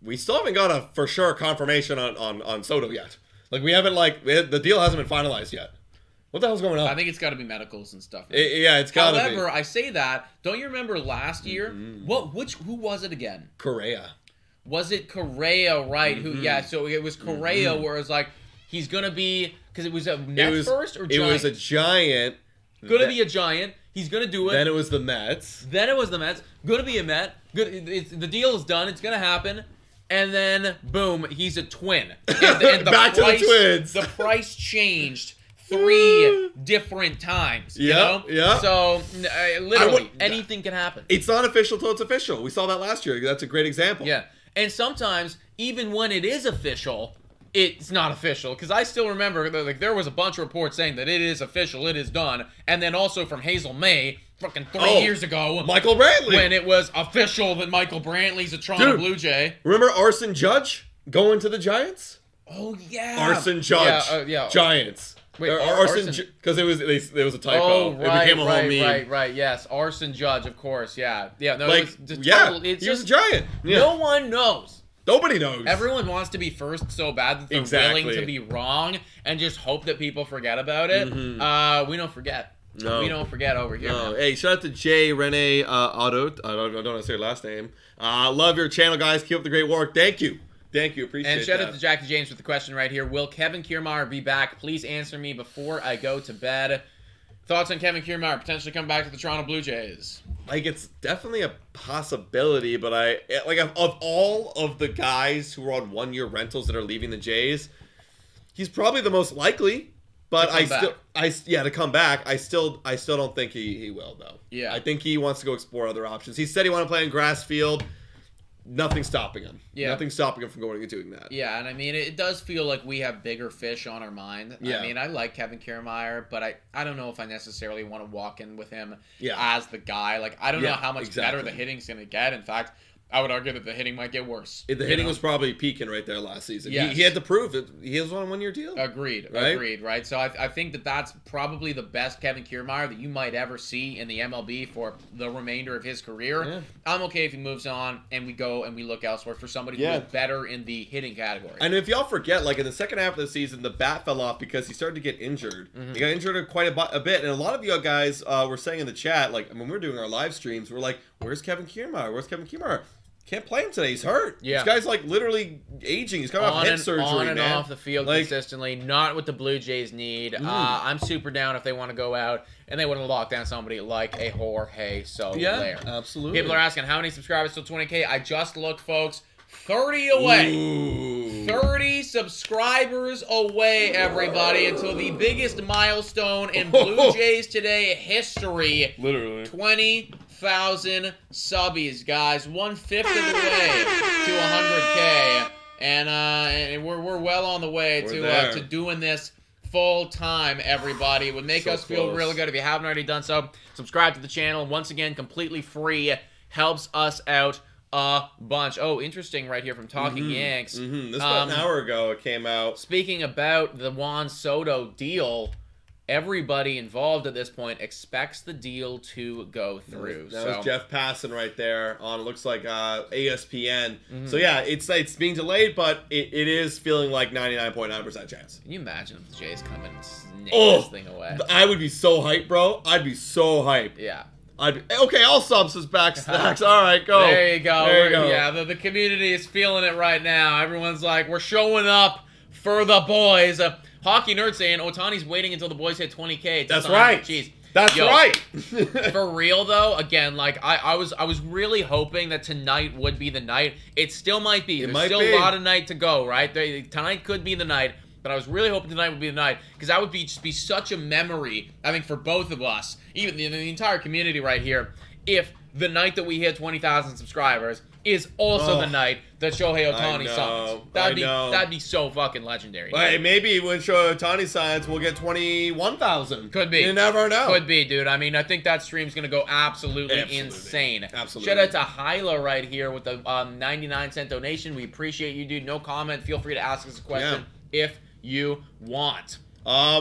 we still haven't got a for sure confirmation on Soto yet. Like we haven't the deal hasn't been finalized yet. What the hell's going on? I think it's got to be medicals and stuff. Yeah, it's got to be. However, I say that. Don't you remember last year? Who was it again? Correa. Was it Correa? Right? Who? Yeah. So it was Correa, where it's like he's gonna be because it was a Mets first or Giant? It was a Giant. Gonna be a Giant. He's gonna do it. Then it was the Mets. Gonna be a Met. The deal is done. It's gonna happen. And then boom, he's a Twin. And the Back to the Twins. The price changed 3 different times. You know? Yeah. So literally anything can happen. It's not official till it's official. We saw that last year. That's a great example. Yeah. And sometimes even when it is official, it's not official. Because I still remember there was a bunch of reports saying that it is official, it is done. And then also from Hazel May, fucking 3 years ago, Michael Brantley, when it was official that Michael Brantley's a Toronto Blue Jay. Remember Arson Judge going to the Giants? Oh yeah. Arson Judge. Yeah. Giants. Wait, Arson, because it was a typo. Oh, right, it became a whole meme. Right, yes. Arson Judge, of course, yeah. Yeah, no, he was a Giant. Yeah. No one knows. Nobody knows. Everyone wants to be first so bad that they're willing to be wrong and just hope that people forget about it. Mm-hmm. We don't forget. No. We don't forget over here. No. Hey, shout out to Jay Rene Otto. I don't know how to say your last name. Love your channel, guys. Keep up the great work. Thank you. Appreciate it. And shout out to Jackie James with the question right here. Will Kevin Kiermaier be back? Please answer me before I go to bed. Thoughts on Kevin Kiermaier potentially coming back to the Toronto Blue Jays? Like, it's definitely a possibility, but of all of the guys who are on 1-year rentals that are leaving the Jays, he's probably the most likely. But to come back. I still don't think he will though. Yeah. I think he wants to go explore other options. He said he wanted to play in grass field. Nothing's stopping him. Yeah. Nothing's stopping him from going and doing that. Yeah, and I mean, it does feel like we have bigger fish on our mind. Yeah. I mean, I like Kevin Kiermaier, but I don't know if I necessarily want to walk in with him as the guy. Like, I don't know how much better the hitting's going to get. In fact, I would argue that the hitting might get worse. The hitting was probably peaking right there last season. Yes. He had to prove that he was on a 1-year deal. Agreed, right? So I think that's probably the best Kevin Kiermaier that you might ever see in the MLB for the remainder of his career. Yeah. I'm okay if he moves on and we go and we look elsewhere for somebody who is better in the hitting category. And if y'all forget, like in the second half of the season, the bat fell off because he started to get injured. Mm-hmm. He got injured quite a bit. And a lot of you guys were saying in the chat, like, when we're doing our live streams, we're like, where's Kevin Kiermaier? Can't play him today. He's hurt. Yeah. This guy's like literally aging. He's coming off hip surgery, on and man. Off the field consistently. Not what the Blue Jays need. I'm super down if they want to go out and they want to lock down somebody like a Jorge Soler. Yeah, absolutely. People are asking how many subscribers till 20K. I just looked, folks. 30 away. Ooh. 30 subscribers away, everybody, until the biggest milestone in Blue Jays Today history. Literally. 20,000 subbies, guys. 1/5 of the way to 100K. And we're well on the way to doing this full time, everybody. It would make us feel really good if you haven't already done so. Subscribe to the channel. Once again, completely free. helps us out a bunch. Oh, interesting right here from Talking Yanks. This was about an hour ago it came out. Speaking about the Juan Soto deal, everybody involved at this point expects the deal to go through. That was Jeff Passan right there on, looks like ESPN. So yeah, it's being delayed, but it is feeling like 99.9% chance. Can you imagine if the Jays come and snake Oh, this thing away? I would be so hyped, bro. I'd be so hyped. Yeah. Okay, all subs is back stacks. All right, go. There you go. There you go. Yeah, the community is feeling it right now. Everyone's like, we're showing up for the boys. Hockey Nerd saying Ohtani's waiting until the boys hit 20K. That's right. Jeez. That's right. For real though, again, like I was really hoping that tonight would be the night. It still might be. There's still a lot of night to go, right? Tonight could be the night. But I was really hoping tonight would be the night, because that would just be such a memory, I think, for both of us, even the entire community right here, if the night that we hit 20,000 subscribers is also the night that Shohei Ohtani signs. That'd be so fucking legendary. Hey, maybe when Shohei Ohtani signs, we'll get 21,000. Could be. You never know. Could be, dude. I mean, I think that stream's going to go absolutely insane. Absolutely. Shout out to Hyla right here with the 99-cent donation. We appreciate you, dude. No comment. Feel free to ask us a question if you want.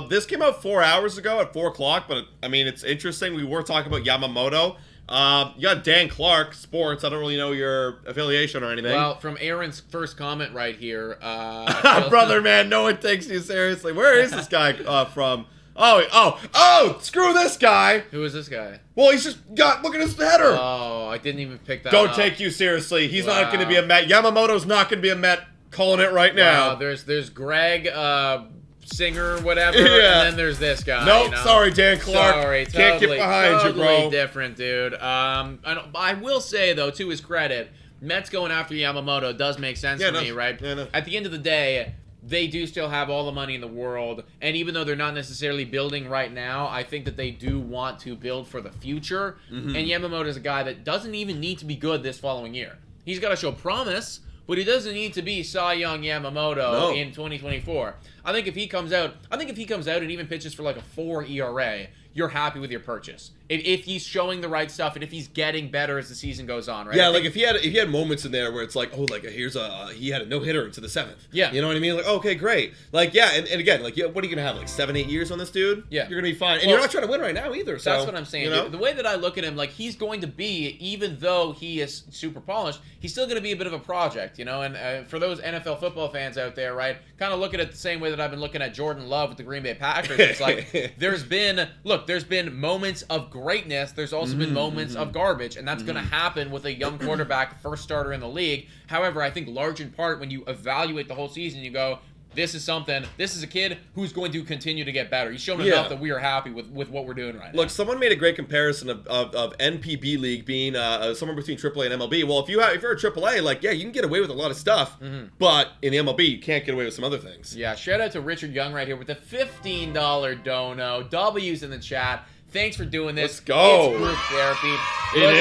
This came out 4 hours ago at 4 o'clock, but I mean, it's interesting. We were talking about Yamamoto. You got Dan Clark, sports. I don't really know your affiliation or anything. Well, from Aaron's first comment right here. Brother, man, no one takes you seriously. Where is this guy from? Oh, screw this guy. Who is this guy? Well, he's just look at his header. Oh, I didn't even pick that Don't up. take you seriously. He's not going to be a Met. Yamamoto's not going to be a Met. Calling it right now. There's Greg Singer, whatever, yeah. and then there's this guy. Nope, sorry, Dan Clark. Sorry, can't get behind you, bro. Totally different, dude. I will say though, to his credit, Mets going after Yamamoto does make sense to me, right? Yeah, no. At the end of the day, they do still have all the money in the world, and even though they're not necessarily building right now, I think that they do want to build for the future. And Yamamoto is a guy that doesn't even need to be good this following year. He's got to show promise. But he doesn't need to be Cy Young Yamamoto in 2024. I think if he comes out and even pitches for like a 4 ERA, you're happy with your purchase. If he's showing the right stuff and if he's getting better as the season goes on, right? Yeah, like if he had moments in there where it's like, oh, like he had a no-hitter into the 7th. Yeah. You know what I mean? Like, okay, great. Like, yeah, and again, like, what are you going to have, like 7-8 years on this dude? Yeah. You're going to be fine. And you're not trying to win right now either. So, that's what I'm saying. You know? The way that I look at him, like he's going to be, even though he is super polished, he's still going to be a bit of a project, you know? And for those NFL football fans out there, right, kind of look at it the same way that I've been looking at Jordan Love with the Green Bay Packers. It's like, there's been moments of greatness. There's also been moments of garbage, and that's going to happen with a young quarterback, first starter in the league. However, I think large in part when you evaluate the whole season, you go, this is a kid who's going to continue to get better. He's shown enough that we are happy with what we're doing right now. Look, someone made a great comparison of NPB league being somewhere between AAA and MLB. Well, if you're a AAA, like, yeah, you can get away with a lot of stuff, but in the MLB, you can't get away with some other things. Yeah, shout out to Richard Young right here with the $15 dono. W's in the chat. Thanks for doing this. Let's go. It's group therapy. It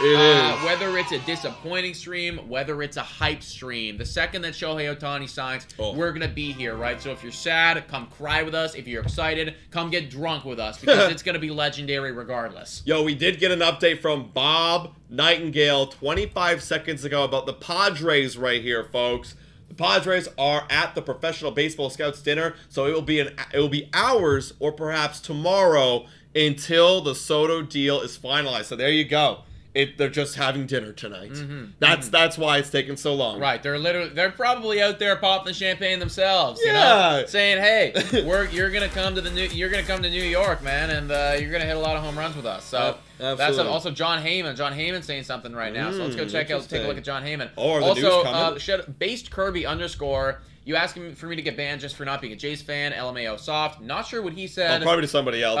is. Whether it's a disappointing stream, whether it's a hype stream, the second that Shohei Ohtani signs, we're going to be here, right? So if you're sad, come cry with us. If you're excited, come get drunk with us, because it's going to be legendary regardless. Yo, we did get an update from Bob Nightingale 25 seconds ago about the Padres right here, folks. The Padres are at the Professional Baseball Scouts dinner, so it will be hours or perhaps tomorrow until the Soto deal is finalized. So there you go. They're just having dinner tonight. That's why it's taking so long. Right. They're probably out there popping the champagne themselves. You know? Saying, hey, you're gonna come to New York, man, and you're gonna hit a lot of home runs with us. So that's also John Heyman. John Heyman's saying something right now. So let's go take a look at John Heyman. Or the news coming. Based Kirby _. You asked him for me to get banned just for not being a Jays fan. LMAO soft. Not sure what he said. Probably to somebody else.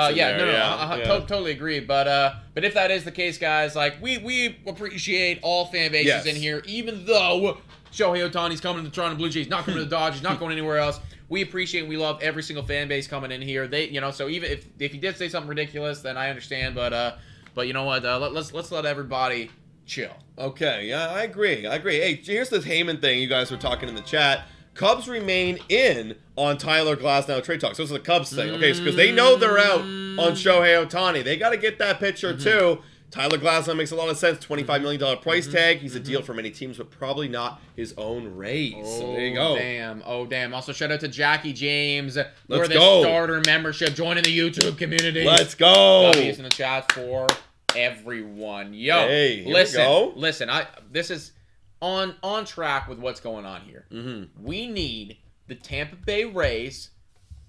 Totally agree. But if that is the case, guys, like we appreciate all fan bases in here, even though Shohei Ohtani's coming to the Toronto Blue Jays, not coming to the Dodgers, not going anywhere else. We appreciate and we love every single fan base coming in here. So even if he did say something ridiculous, then I understand. But you know what? Let's let everybody chill. Okay. Yeah, I agree. Hey, here's this Heyman thing you guys were talking in the chat. Cubs remain in on Tyler Glasnow trade talks. So this is the Cubs thing, okay? Because they know they're out on Shohei Ohtani. They got to get that pitcher too. Tyler Glasnow makes a lot of sense. $25 million price tag. He's a deal for many teams, but probably not his own Rays. So there you go. Damn. Oh, damn. Also, shout out to Jackie James for Let's the go. starter membership. Joining the YouTube community. Let's go. W's in the chat for everyone. Yo, hey, here listen. we go. Listen, this is on track with what's going on here. We need the Tampa Bay Rays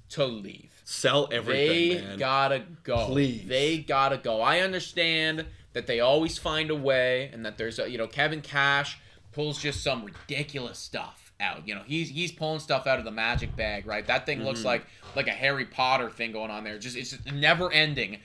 to leave. Sell everything, They gotta go. Please. They gotta go. I understand that they always find a way, and that there's Kevin Cash pulls just some ridiculous stuff out. He's pulling stuff out of the magic bag, right? That thing looks like a Harry Potter thing going on there. It's just never ending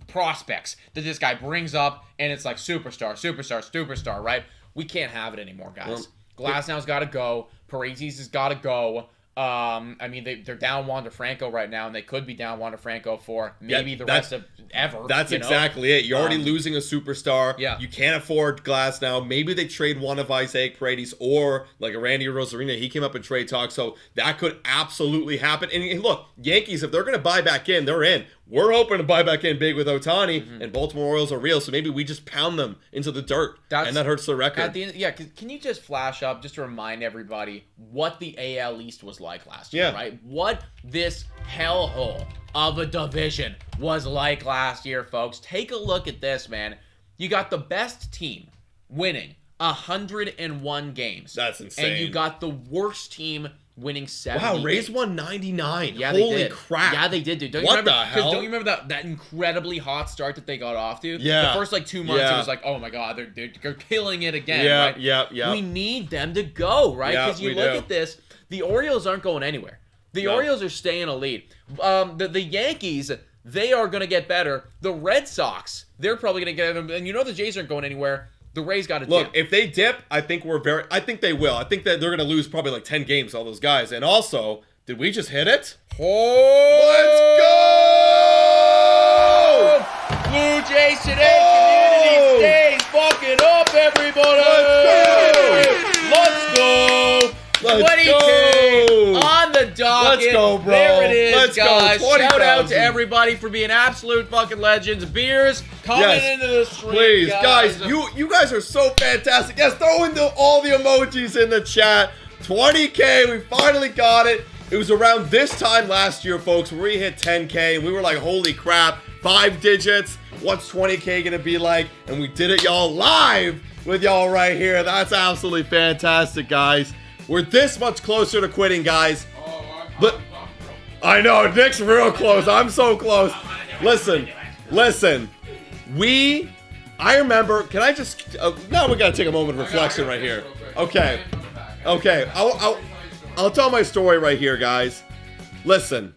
prospects that this guy brings up, and it's like superstar, right? We can't have it anymore, guys. Glasnow's got to go. Parisi's has got to go. I mean, they're down Wander Franco right now, and they could be down Wander Franco for maybe the rest of ever. That's exactly it. You're already losing a superstar. Yeah. You can't afford Glasnow. Maybe they trade one of Isaac Paredes or like a Randy Rosarina. He came up in trade talk, so that could absolutely happen. And look, Yankees, if they're going to buy back in, they're in. We're hoping to buy back in big with Ohtani, and Baltimore Orioles are real, so maybe we just pound them into the dirt, and that hurts the record. At the end, can you just flash up, just to remind everybody, what the AL East was like last year, right? What this hellhole of a division was like last year, folks. Take a look at this, man. You got the best team winning 101 games. That's insane. And you got the worst team winning 70. Wow, Rays won 99. Yeah, Holy they did. crap. Yeah, they did, dude. Don't What you remember, the hell? Don't you remember that incredibly hot start that they got off to? Yeah. The first 2 months, it was like, oh my god, they're killing it again. Yeah, right? yeah. We need them to go, right? Yeah, Because you we look do. at this, the Orioles aren't going anywhere. The Orioles are staying elite. The Yankees, they are going to get better. The Red Sox, they're probably going to get them. And the Jays aren't going anywhere. The Rays got to Look, dip. if they dip, I think they will. I think that they're going to lose probably like 10 games, all those guys. And also, did we just hit it? Let's go! Blue Jays today, community stays fucking up, everybody! Let's go! 20K on the docket. Let's go, bro. There it is, Let's guys. go. Shout out 20,000. to everybody for being absolute fucking legends. Beers coming into the stream, Please, guys, you guys are so fantastic. Yes, throw in all the emojis in the chat. 20K, we finally got it. It was around this time last year, folks, where we hit 10K, and we were like, holy crap, 5 digits. What's 20K gonna be like? And we did it, y'all, live with y'all right here. That's absolutely fantastic, guys. We're this much closer to quitting, guys. But I know, Nick's real close. I'm so close. Listen. I remember, can I just, now we gotta take a moment of reflection right here. Okay, I'll tell my story right here, guys. Listen,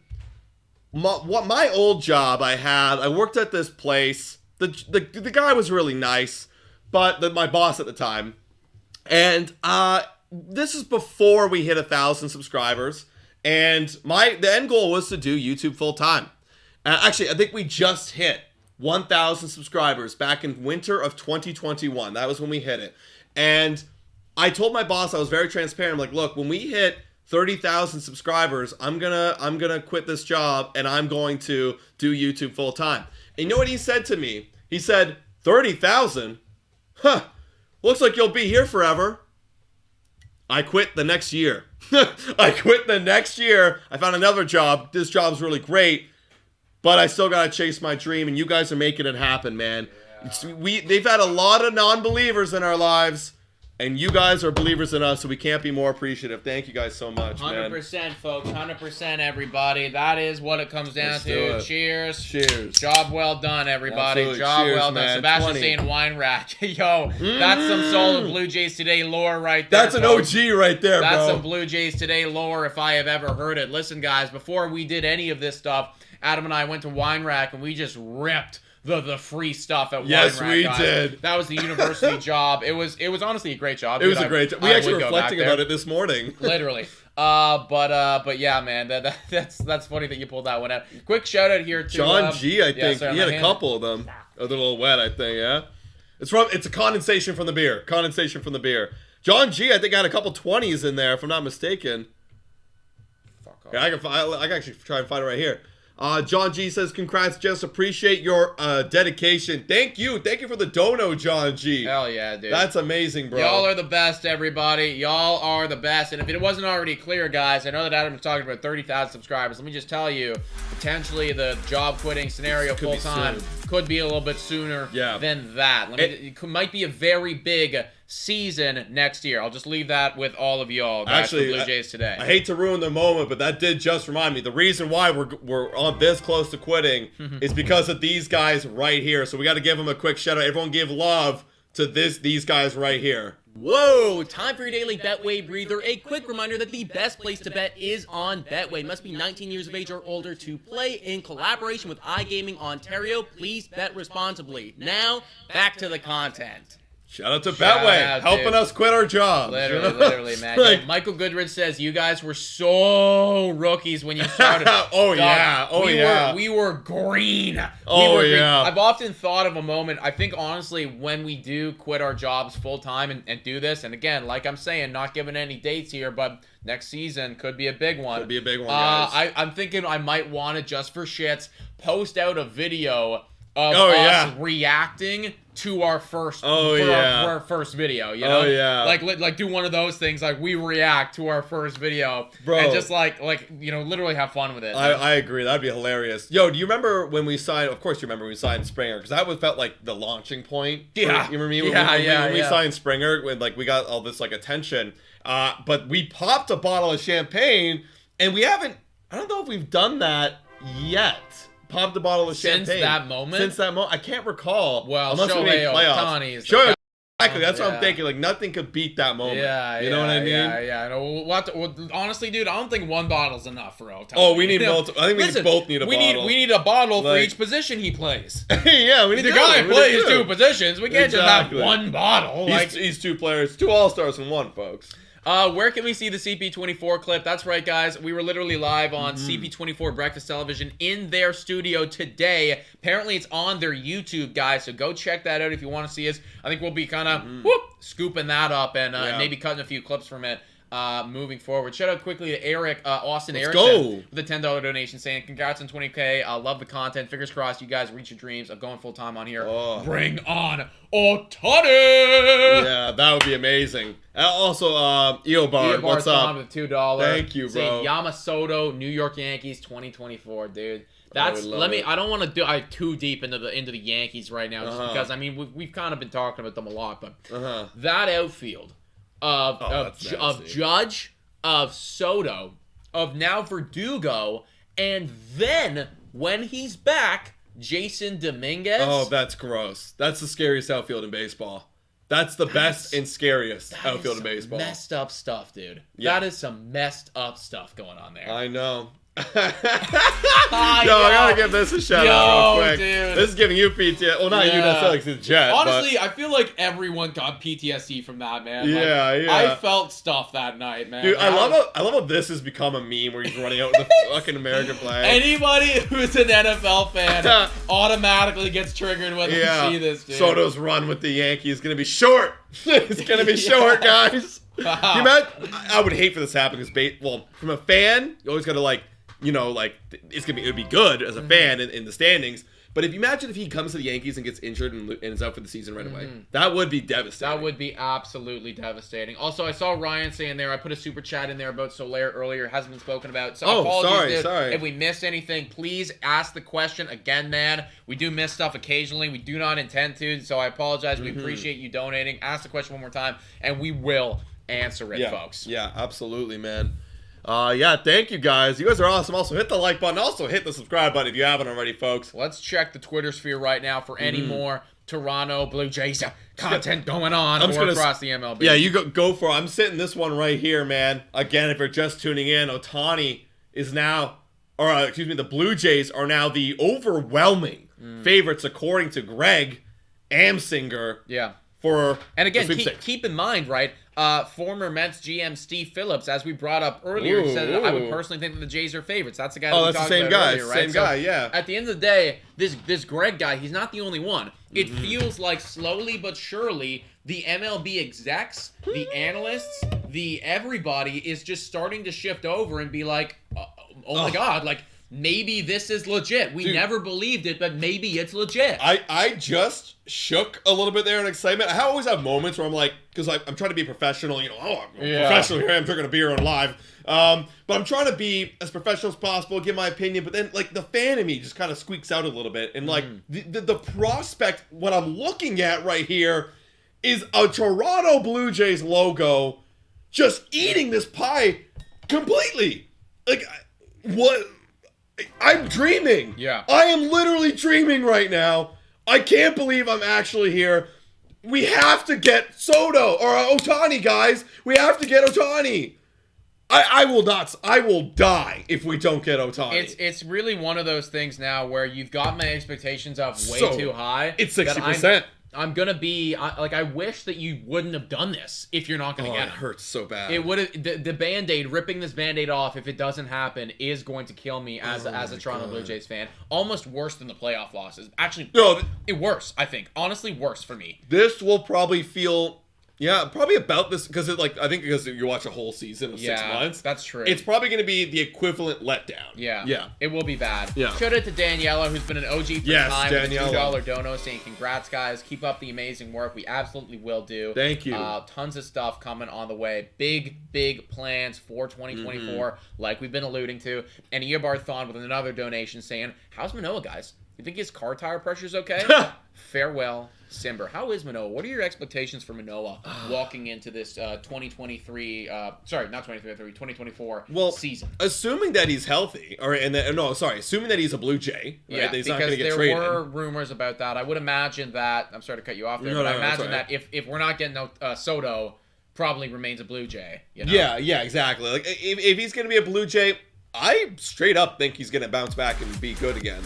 my old job I worked at this place. The guy was really nice, but my boss at the time, and this is before we hit 1,000 subscribers, and the end goal was to do YouTube full time. Actually, I think we just hit 1,000 subscribers back in winter of 2021. That was when we hit it, and I told my boss, I was very transparent. I'm like, look, when we hit 30,000 subscribers, I'm gonna quit this job and I'm going to do YouTube full time. And you know what he said to me? He said, 30,000? Huh, looks like you'll be here forever. I quit the next year. I quit the next year. I found another job. This job's really great, but I still gotta chase my dream, and you guys are making it happen, man. Yeah. They've had a lot of non-believers in our lives, and you guys are believers in us, so we can't be more appreciative. Thank you guys so much, 100%, man. folks. 100%, everybody. That is what it comes down to. Cheers. Cheers. Job well done, everybody. Absolutely. Job Cheers, well done. man. Sebastian 20. saying wine rack. Yo, that's some solid Blue Jays Today lore right there. That's an folks. OG right there, That's bro. some Blue Jays Today lore if I have ever heard it. Listen, guys, before we did any of this stuff, Adam and I went to Wine Rack and we just ripped the free stuff at Wine Rack. Yes, we did. That was the university job. It was honestly a great job. It was a great job. We actually were reflecting about it this morning. Literally. But yeah, man, that's funny that you pulled that one out. Quick shout out here to John G, I think. sorry, he had a couple of them. A little wet, I think, yeah. It's a condensation from the beer. John G, I think, had a couple 20s in there, if I'm not mistaken. Fuck off. Yeah, I can actually try and find it right here. John G says, congrats, just appreciate your dedication. Thank you for the dono, John G. Hell yeah, dude. That's amazing, bro. Y'all are the best, everybody. Y'all are the best. And if it wasn't already clear, guys, I know that Adam was talking about 30,000 subscribers. Let me just tell you, potentially the job quitting scenario full time could be a little bit sooner than that. It might be a very big season next year. I'll just leave that with all of y'all. Actually, Blue Jays today. I hate to ruin the moment, but that did just remind me. The reason why we're on this close to quitting is because of these guys right here. So we got to give them a quick shout out. Everyone give love to these guys right here. Whoa! Time for your daily Betway breather. A quick reminder that the best place to bet is on Betway. Must be 19 years of age or older to play. In collaboration with iGaming Ontario, please bet responsibly. Now, back to the content. Shout out to Betway, helping us quit our jobs. Literally, man. Like, Michael Goodrich says, you guys were so rookies when you started. We were green. I've often thought of a moment, I think, honestly, when we do quit our jobs full-time and do this, and again, like I'm saying, not giving any dates here, but next season could be a big one. Could be a big one, guys. I'm thinking I might want to, just for shits, post out a video of us reacting to our first our first video, you know? Like do one of those things, like we react to our first video, bro, and just like you know, literally have fun with it. I agree, that'd be hilarious. Yo, do you remember when we signed? Of course you remember when we signed Springer, because that felt like the launching point. You remember me? When we signed Springer, when like we got all this like attention, but we popped a bottle of champagne, and we haven't. I don't know if we've done that yet. Popped a bottle of champagne. Since that moment? I can't recall. Well, Shohei Ohtani is exactly. That's what I'm thinking. Like, nothing could beat that moment. You know what I mean? Yeah. No, honestly, dude, I don't think one bottle's enough for Ohtani. Oh, we need multiple. I think we both need a bottle. We need a bottle for each position he plays. We need the guy plays two positions. We can't just have one bottle. He's two players, two All-Stars in one, folks. Where can we see the CP24 clip? That's right, guys. We were literally live on CP24 Breakfast Television in their studio today. Apparently, it's on their YouTube, guys, so go check that out if you want to see us. I think we'll be kind of scooping that up and maybe cutting a few clips from it moving forward. Shout out quickly to Eric, Austin Erickson, with a $10 donation saying, congrats on 20K. I love the content. Fingers crossed you guys reach your dreams of going full-time on here. Bring on Ohtani! Yeah, that would be amazing. Also, Eobar, what's up? With $2. Thank you, bro. Saying Yamamoto, New York Yankees, 2024, dude. That's I don't want to do too deep into the Yankees right now, just because I mean we've kind of been talking about them a lot, but that outfield of Judge, of Soto, of now Verdugo, and then when he's back, Jason Dominguez. Oh, that's gross. That's the scariest outfield in baseball. That's the best and scariest outfield in baseball. Messed up stuff, dude. That is some messed up stuff going on there. I know. I gotta give this a shout out real quick. Dude. This is giving you PTSD. Well, not you necessarily, because it's Jet. Honestly, I feel like everyone got PTSD from that, man. I felt stuff that night, man. Dude, I love how this has become a meme where he's running out with the fucking American flag. Anybody who's an NFL fan automatically gets triggered when they see this, dude. Soto's run with the Yankees is gonna be short. It's gonna be short, guys. I would hate for this to happen because, from a fan, you always gotta it would be good as a fan in the standings. But if you imagine if he comes to the Yankees and gets injured and is out for the season right away, that would be devastating. That would be absolutely devastating. Also, I saw Ryan saying there, I put a super chat in there about Soler earlier, hasn't been spoken about. So apologies, sorry. If we missed anything, please ask the question again, man. We do miss stuff occasionally. We do not intend to, so I apologize. We appreciate you donating. Ask the question one more time, and we will answer it, folks. Yeah, absolutely, man. Thank you guys. You guys are awesome. Also, hit the like button. Also, hit the subscribe button if you haven't already, folks. Let's check the Twitter sphere right now for any more Toronto Blue Jays content going on across the MLB. Yeah, you go for it. I'm sitting this one right here, man. Again, if you're just tuning in, Ohtani is now, the Blue Jays are now the overwhelming favorites according to Greg Amsinger. Yeah. And again, keep in mind, right? Former Mets GM Steve Phillips, as we brought up earlier, said that I would personally think that the Jays are favorites. That's the guy that we talked about earlier, right? Same guy, yeah. At the end of the day, this Greg guy, he's not the only one. It feels like slowly but surely the MLB execs, the analysts, the everybody is just starting to shift over and be like, oh my God, like maybe this is legit. We Dude, never believed it, but maybe it's legit. I just shook a little bit there in excitement. I always have moments where I'm like, because I'm trying to be professional, I'm professional here, I'm drinking a beer on live. But I'm trying to be as professional as possible, give my opinion, but then like the fan in me just kind of squeaks out a little bit. And like the prospect, what I'm looking at right here is a Toronto Blue Jays logo just eating this pie completely. Like, what? I'm dreaming. Yeah. I am literally dreaming right now. I can't believe I'm actually here. We have to get Soto or Ohtani, guys. We have to get Ohtani. I will die if we don't get Ohtani. It's really one of those things now where you've got my expectations up way too high. It's 60%. I'm gonna be like, I wish that you wouldn't have done this if you're not gonna get it it. hurts so bad. It would have the Band-Aid, ripping this Band-Aid off if it doesn't happen is going to kill me as a Toronto Blue Jays fan. Almost worse than the playoff losses. Actually, worse, I think. Honestly, worse for me. This will probably feel probably about this because because you watch a whole season of 6 months. That's true. It's probably going to be the equivalent letdown. Yeah. It will be bad. Yeah. Shout out to Daniela, who's been an OG for time. Daniela. With a $2 dono saying congrats, guys. Keep up the amazing work. We absolutely will do. Thank you. Tons of stuff coming on the way. Big plans for 2024, like we've been alluding to. And Eobarthon with another donation saying, how's Manoah, guys? You think his car tire pressure's okay? Farewell, Cimber. How is Manoah? What are your expectations for Manoah walking into this 2024 season? Assuming that he's healthy, assuming that he's a Blue Jay, right? Yeah, that he's not going to get there traded. were rumors about that. I would imagine that. I'm sorry to cut you off there, but I imagine that if we're not getting Soto, probably remains a Blue Jay. You know? Yeah, exactly. Like if he's going to be a Blue Jay, I straight up think he's going to bounce back and be good again.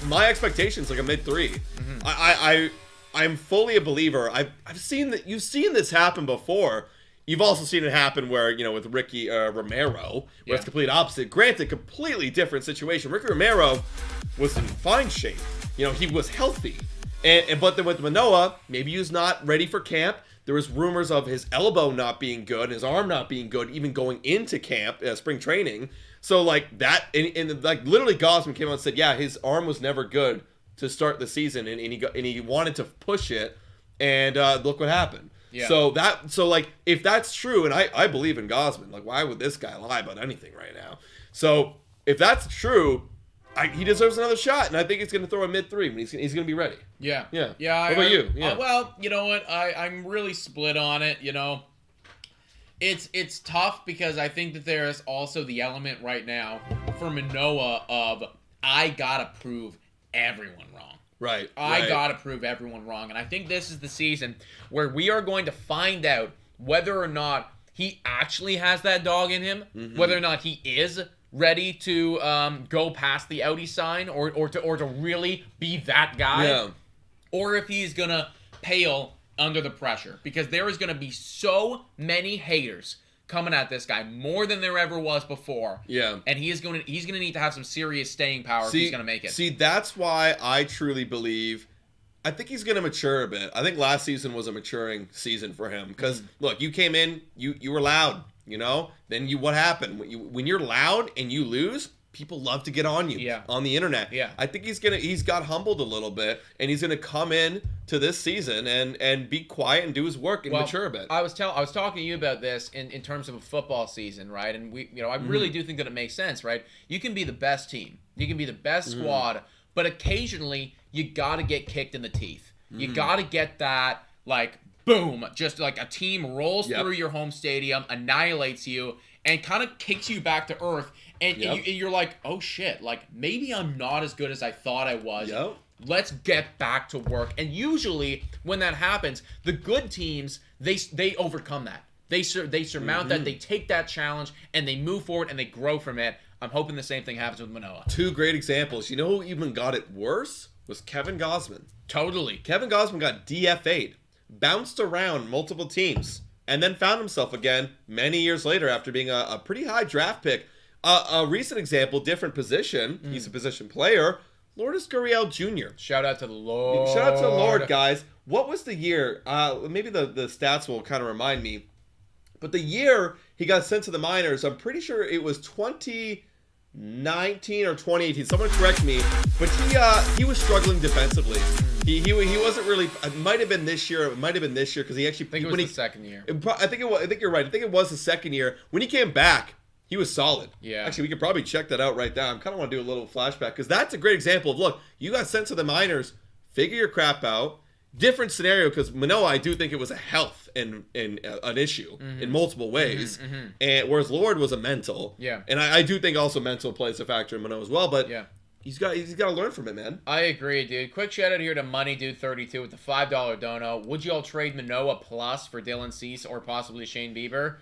My expectations like a mid-3. I'm fully a believer. I've seen that. You've seen this happen before. You've also seen it happen where, with Ricky Romero, where it's complete opposite. Granted, completely different situation. Ricky Romero was in fine shape. He was healthy. But then with Manoah, maybe he was not ready for camp. There was rumors of his elbow not being good, his arm not being good, even going into camp, spring training. So like that, and like literally Glasnow came out and said, yeah, his arm was never good to start the season, and he wanted to push it, and look what happened. Yeah. So like if that's true, and I believe in Gosman, like why would this guy lie about anything right now? So if that's true, he deserves another shot, and I think he's going to throw a mid-3 when he's going to be ready. Yeah. What about you? Yeah. Well, you know what? I'm really split on it. It's tough because I think that there is also the element right now for Manoah of I gotta prove everyone wrong. Right. I gotta prove everyone wrong, and I think this is the season where we are going to find out whether or not he actually has that dog in him, whether or not he is ready to go past the outie sign or to really be that guy, or if he's gonna pale under the pressure, because there is going to be so many haters coming at this guy, more than there ever was before. Yeah. And he's going to need to have some serious staying power if he's going to make it. See, that's why I truly believe I think he's going to mature a bit. I think last season was a maturing season for him because look, you came in, you were loud, Then what happened? When you're loud and you lose, people love to get on you on the internet. Yeah. I think he's got humbled a little bit, and he's gonna come in to this season and be quiet and do his work and mature a bit. I was talking to you about this in terms of a football season, right? And I really do think that it makes sense, right? You can be the best team, you can be the best squad, but occasionally you gotta get kicked in the teeth. You gotta get that like boom, just like a team rolls through your home stadium, annihilates you, and kind of kicks you back to earth. And you're like, oh shit, like maybe I'm not as good as I thought I was. Let's get back to work. And usually when that happens, the good teams, they overcome that. They surmount that, they take that challenge, and they move forward and they grow from it. I'm hoping the same thing happens with Manoah. 2 great examples. You know who even got it worse? Was Kevin Gosman. Totally. Kevin Gosman got DFA'd, bounced around multiple teams, and then found himself again many years later after being a pretty high draft pick. A recent example, different position. He's a position player. Lourdes Gurriel Jr. Shout out to the Lord. Shout out to the Lord, guys. What was the year? Maybe the stats will kind of remind me. But the year he got sent to the minors, I'm pretty sure it was 2019 2019 or 2018. Someone correct me, but he was struggling defensively. He wasn't really. It might have been this year. It might have been this year because he actually. I think it was the second year. I think you're right. I think it was the second year. When he came back, he was solid. Yeah. Actually, we could probably check that out right now. I kind of want to do a little flashback because that's a great example of, look, you got sent to the minors, figure your crap out. Different scenario because Manoah, I do think it was a health and an issue in multiple ways, and whereas Lord was a mental. Yeah. And I do think also mental plays a factor in Manoah as well, but yeah. He's got to learn from it, man. I agree, dude. Quick shout out here to MoneyDude32 with the $5 dono. Would you all trade Manoah plus for Dylan Cease or possibly Shane Bieber?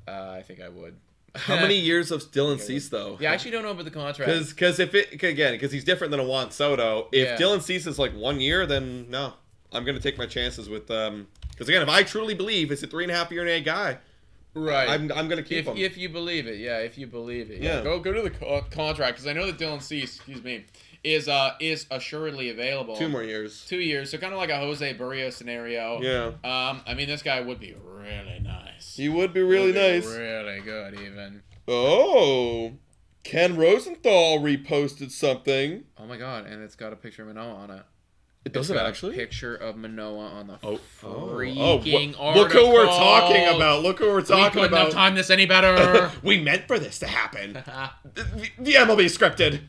I think I would. How many years of Dylan Cease though? Yeah, I actually don't know about the contract. Because he's different than a Juan Soto. If Dylan Cease is like 1 year, then no, I'm gonna take my chances with because again, if I truly believe it's a 3.5 year and a guy. Right, I'm gonna keep him. If you believe it, if you believe it, yeah. Go to the contract because I know that Dylan Cease, is assuredly available. 2 more years. 2 years, so kind of like a Jose Barrios scenario. Yeah. I mean, this guy would be really nice. He would be really nice. Really good, even. Oh, Ken Rosenthal reposted something. Oh my God, and it's got a picture of Manoah on it. It doesn't actually. A picture of Manoah on the freaking article. Look who we're talking about. Look who we're talking about. We couldn't have timed this any better. We meant for this to happen. The MLB scripted.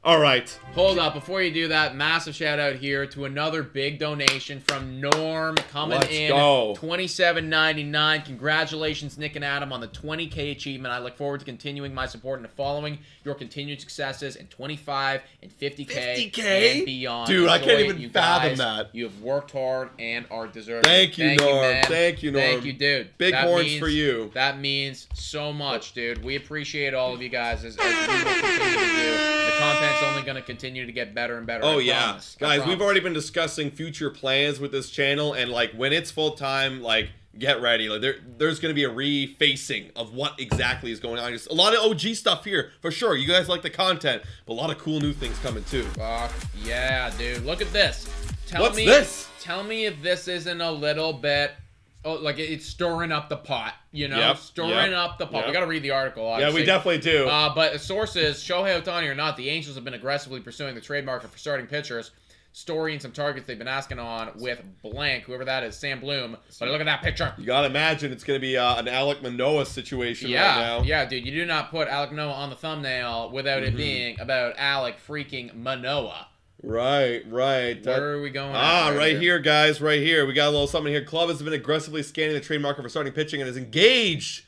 All right. Hold up. Before you do that, massive shout out here to another big donation from Norm coming in. Go. $27.99. Congratulations, Nick and Adam, on the 20K achievement. I look forward to continuing my support and following your continued successes in 25 and 50K and beyond. Dude, I can't Enjoy even you fathom guys. that. You have worked hard and are deserving. Thank you, Norm. man. Thank you, Norm. Thank you, dude. Big horns for you. That means so much, dude. We appreciate all of you guys as we will continue to do. The content's only going to continue to get better and better. Oh, I yeah. promise. Guys, we've already been discussing future plans with this channel, and, like, when it's full-time, like, get ready. Like, there's going to be a refacing of what exactly is going on. Just a lot of OG stuff here, for sure. You guys like the content, but a lot of cool new things coming, too. Fuck yeah, dude. Look at this. What's this? Tell me if this isn't a little bit... Oh, like it's stirring up the pot, you know? Yep, Stirring up the pot. yep. We got to read the article, obviously. Yeah, we definitely do. But sources, Shohei Ohtani or not, the Angels have been aggressively pursuing the trade market for starting pitchers. Story and some targets they've been asking on with blank, whoever that is, Sam Bloom. But look at that picture. You gotta imagine it's gonna be an Alek Manoah situation right now. Yeah, dude. You do not put Alek Manoah on the thumbnail without it being about Alek freaking Manoah. Right. Where are we going? Right here, guys. Right here. We got a little something here. Club has been aggressively scanning the trade market for starting pitching and is engaged.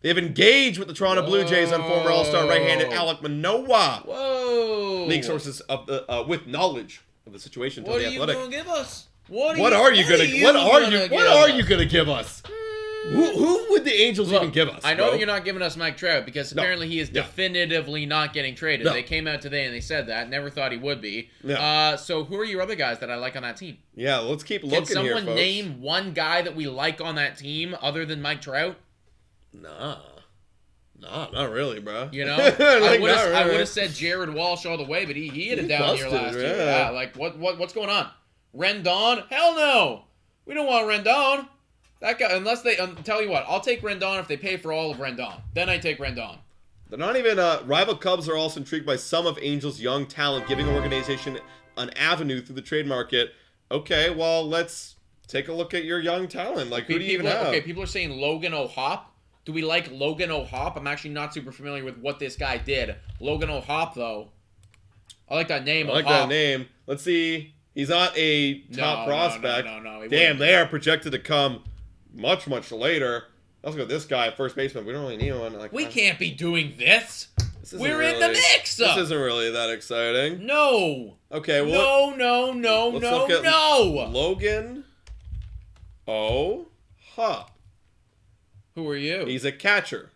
They have engaged with the Toronto Blue Jays on former All-Star right-handed Alek Manoah. Whoa. League sources of the with knowledge of the situation told The Athletic. What are you going to give us? What are you gonna give us? Who would the Angels even give us? I know that you're not giving us Mike Trout because apparently he is definitively not getting traded. They came out today and they said that. Never thought he would be. So who are your other guys that I like on that team? Yeah, let's keep looking here, folks. Can someone name one guy that we like on that team other than Mike Trout? Nah, not really, bro. You know, I would have said Jared Walsh all the way, but he hit it down here last year. Yeah, like what's going on? Rendon? Hell no, we don't want Rendon. That guy, unless they tell you what, I'll take Rendon if they pay for all of Rendon. Then I take Rendon. They're not even rival Cubs are also intrigued by some of Angels' young talent, giving organization an avenue through the trade market. Okay, well let's take a look at your young talent. Like who do you even have? Okay, people are saying Logan O'Hop. Do we like Logan O'Hop? I'm actually not super familiar with what this guy did. Logan O'Hop, though. I like that name. I like that name. Let's see. He's not a top prospect. No. Damn, they are projected to come much later. Let's go with this guy, first baseman. We don't really need one. Like, we can't be doing this. We're really, in the mix. This isn't really that exciting. No. Okay, well. No. Logan O'Hop. Who are you? He's a catcher.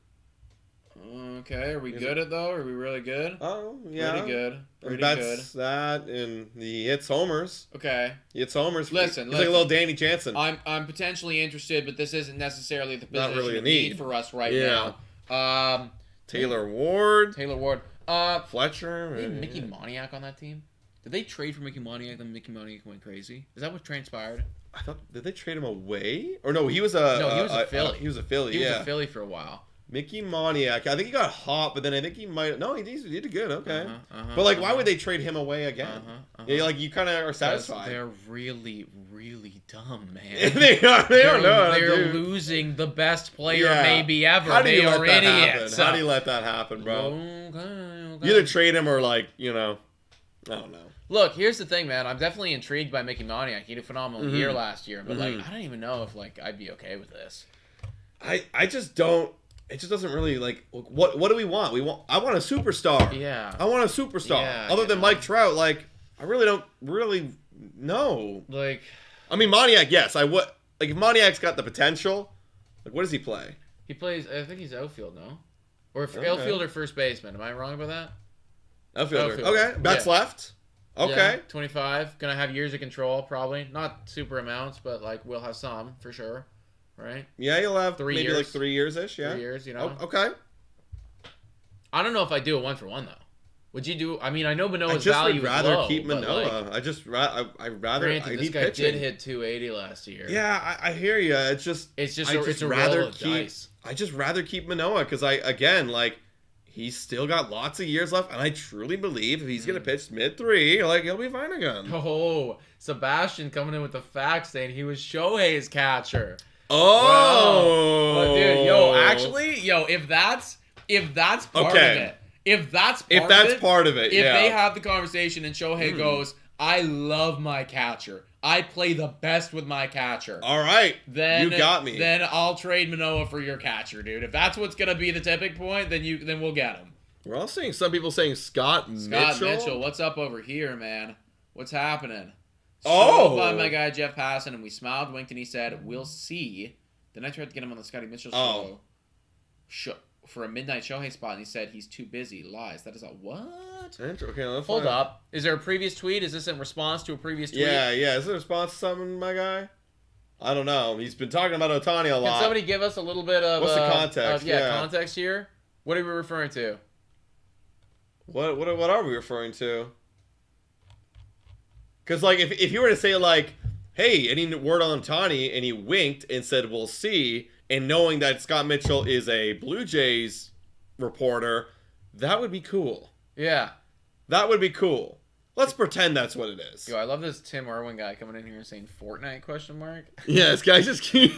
Okay, are we good at though? Are we really good? Oh, yeah. Pretty good. That's that, and he hits homers. Okay. He hits homers. Listen. He's like a little Danny Jansen. I'm potentially interested, but this isn't necessarily the position really a need for us right now. Taylor Ward. Fletcher. Mickey Moniak on that team? Did they trade for Mickey Moniak then Mickey Moniak went crazy? Is that what transpired? I thought, did they trade him away? Or no, he was a Philly. He was a Philly, He was a Philly for a while. Mickey Moniak. I think he got hot, but then I think he might. No, he did good. Okay. But like, why would they trade him away again? Yeah, like you kind of are satisfied. They're really, really dumb, man. They are. They're losing the best player maybe ever. How do you they let are that idiots. happen? How do you let that happen, bro? Okay. You either trade him or like, you know, I don't know. Look, here's the thing, man. I'm definitely intrigued by Mickey Moniak. He had a phenomenal year last year, but like, I don't even know if like I'd be okay with this. I just don't. It just doesn't really like. What do we want? I want a superstar. Yeah. I want a superstar. Yeah, Other than Mike Trout, like I really don't know. Like, I mean, Moniak, yes, I would. Like if Moniak's got the potential, like what does he play? he plays. I think he's outfield, no, or outfield or first baseman. Am I wrong about that? Outfielder. Okay, bats left. Okay. Yeah, 25. Gonna have years of control, probably. Not super amounts, but like we'll have some for sure. Right? Yeah, you'll have 3 maybe years. like 3 years-ish, yeah. 3 years, you know. Oh, okay. I don't know if I do a 1-for-1 though. Would you do? I mean, I know Manoah's I value just would rather is low, keep but, Manoah. like, I rather. granted, I this need guy pitching. did hit 280 last year. Yeah, I hear you. It's just It's just I roll of dice. I just rather keep Manoah because he's still got lots of years left, and I truly believe if he's gonna pitch mid-3, like he'll be fine again. Oh, Sebastian coming in with the facts saying he was Shohei's catcher. Oh, well, dude, actually, if that's part of it, if that's part of it, if they have the conversation and Shohei goes, I love my catcher, I play the best with my catcher. All right, then you got me. Then I'll trade Manoah for your catcher, dude. If that's what's gonna be the tipping point, then we'll get him. We're all seeing some people saying Scott Mitchell. What's up over here, man? What's happening? Oh, by my guy Jeff Passan, and we smiled, winked, and he said, "We'll see." Then I tried to get him on the Scotty Mitchell show for a midnight Shohei spot, and he said he's too busy. Lies. That is a what? Okay, let's Hold up. Is there a previous tweet? Is this in response to a previous tweet? Yeah. Is it a response to something, my guy? I don't know. He's been talking about Ohtani a lot. Can somebody give us a little bit of what's the context? Context here. What are we referring to? What are we referring to? Because, like, if you were to say, like, hey, any word on Ohtani, and he winked and said, we'll see, and knowing that Scott Mitchell is a Blue Jays reporter, that would be cool. Yeah. That would be cool. Let's pretend that's what it is. Yo, I love this Tim Irwin guy coming in here and saying Fortnite ? Yeah, this guy just keep...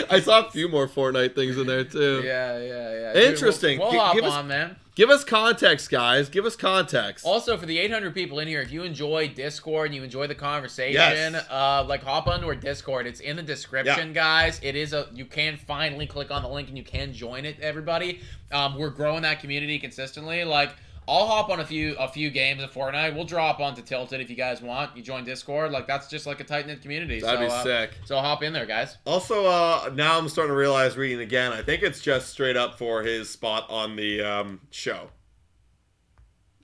I saw a few more Fortnite things in there, too. Yeah. Interesting. Dude, we'll hop on, man. Give us context, guys. Give us context. Also, for the 800 people in here, if you enjoy Discord and you enjoy the conversation, hop onto our Discord. It's in the description, guys. It is you can finally click on the link and you can join it, everybody. We're growing that community consistently. Like, I'll hop on a few games of Fortnite. We'll drop onto Tilted if you guys want. You join Discord. Like, that's just like a tight-knit community. That'd be sick. So hop in there, guys. Also, now I'm starting to realize, reading again, I think it's just straight up for his spot on the show.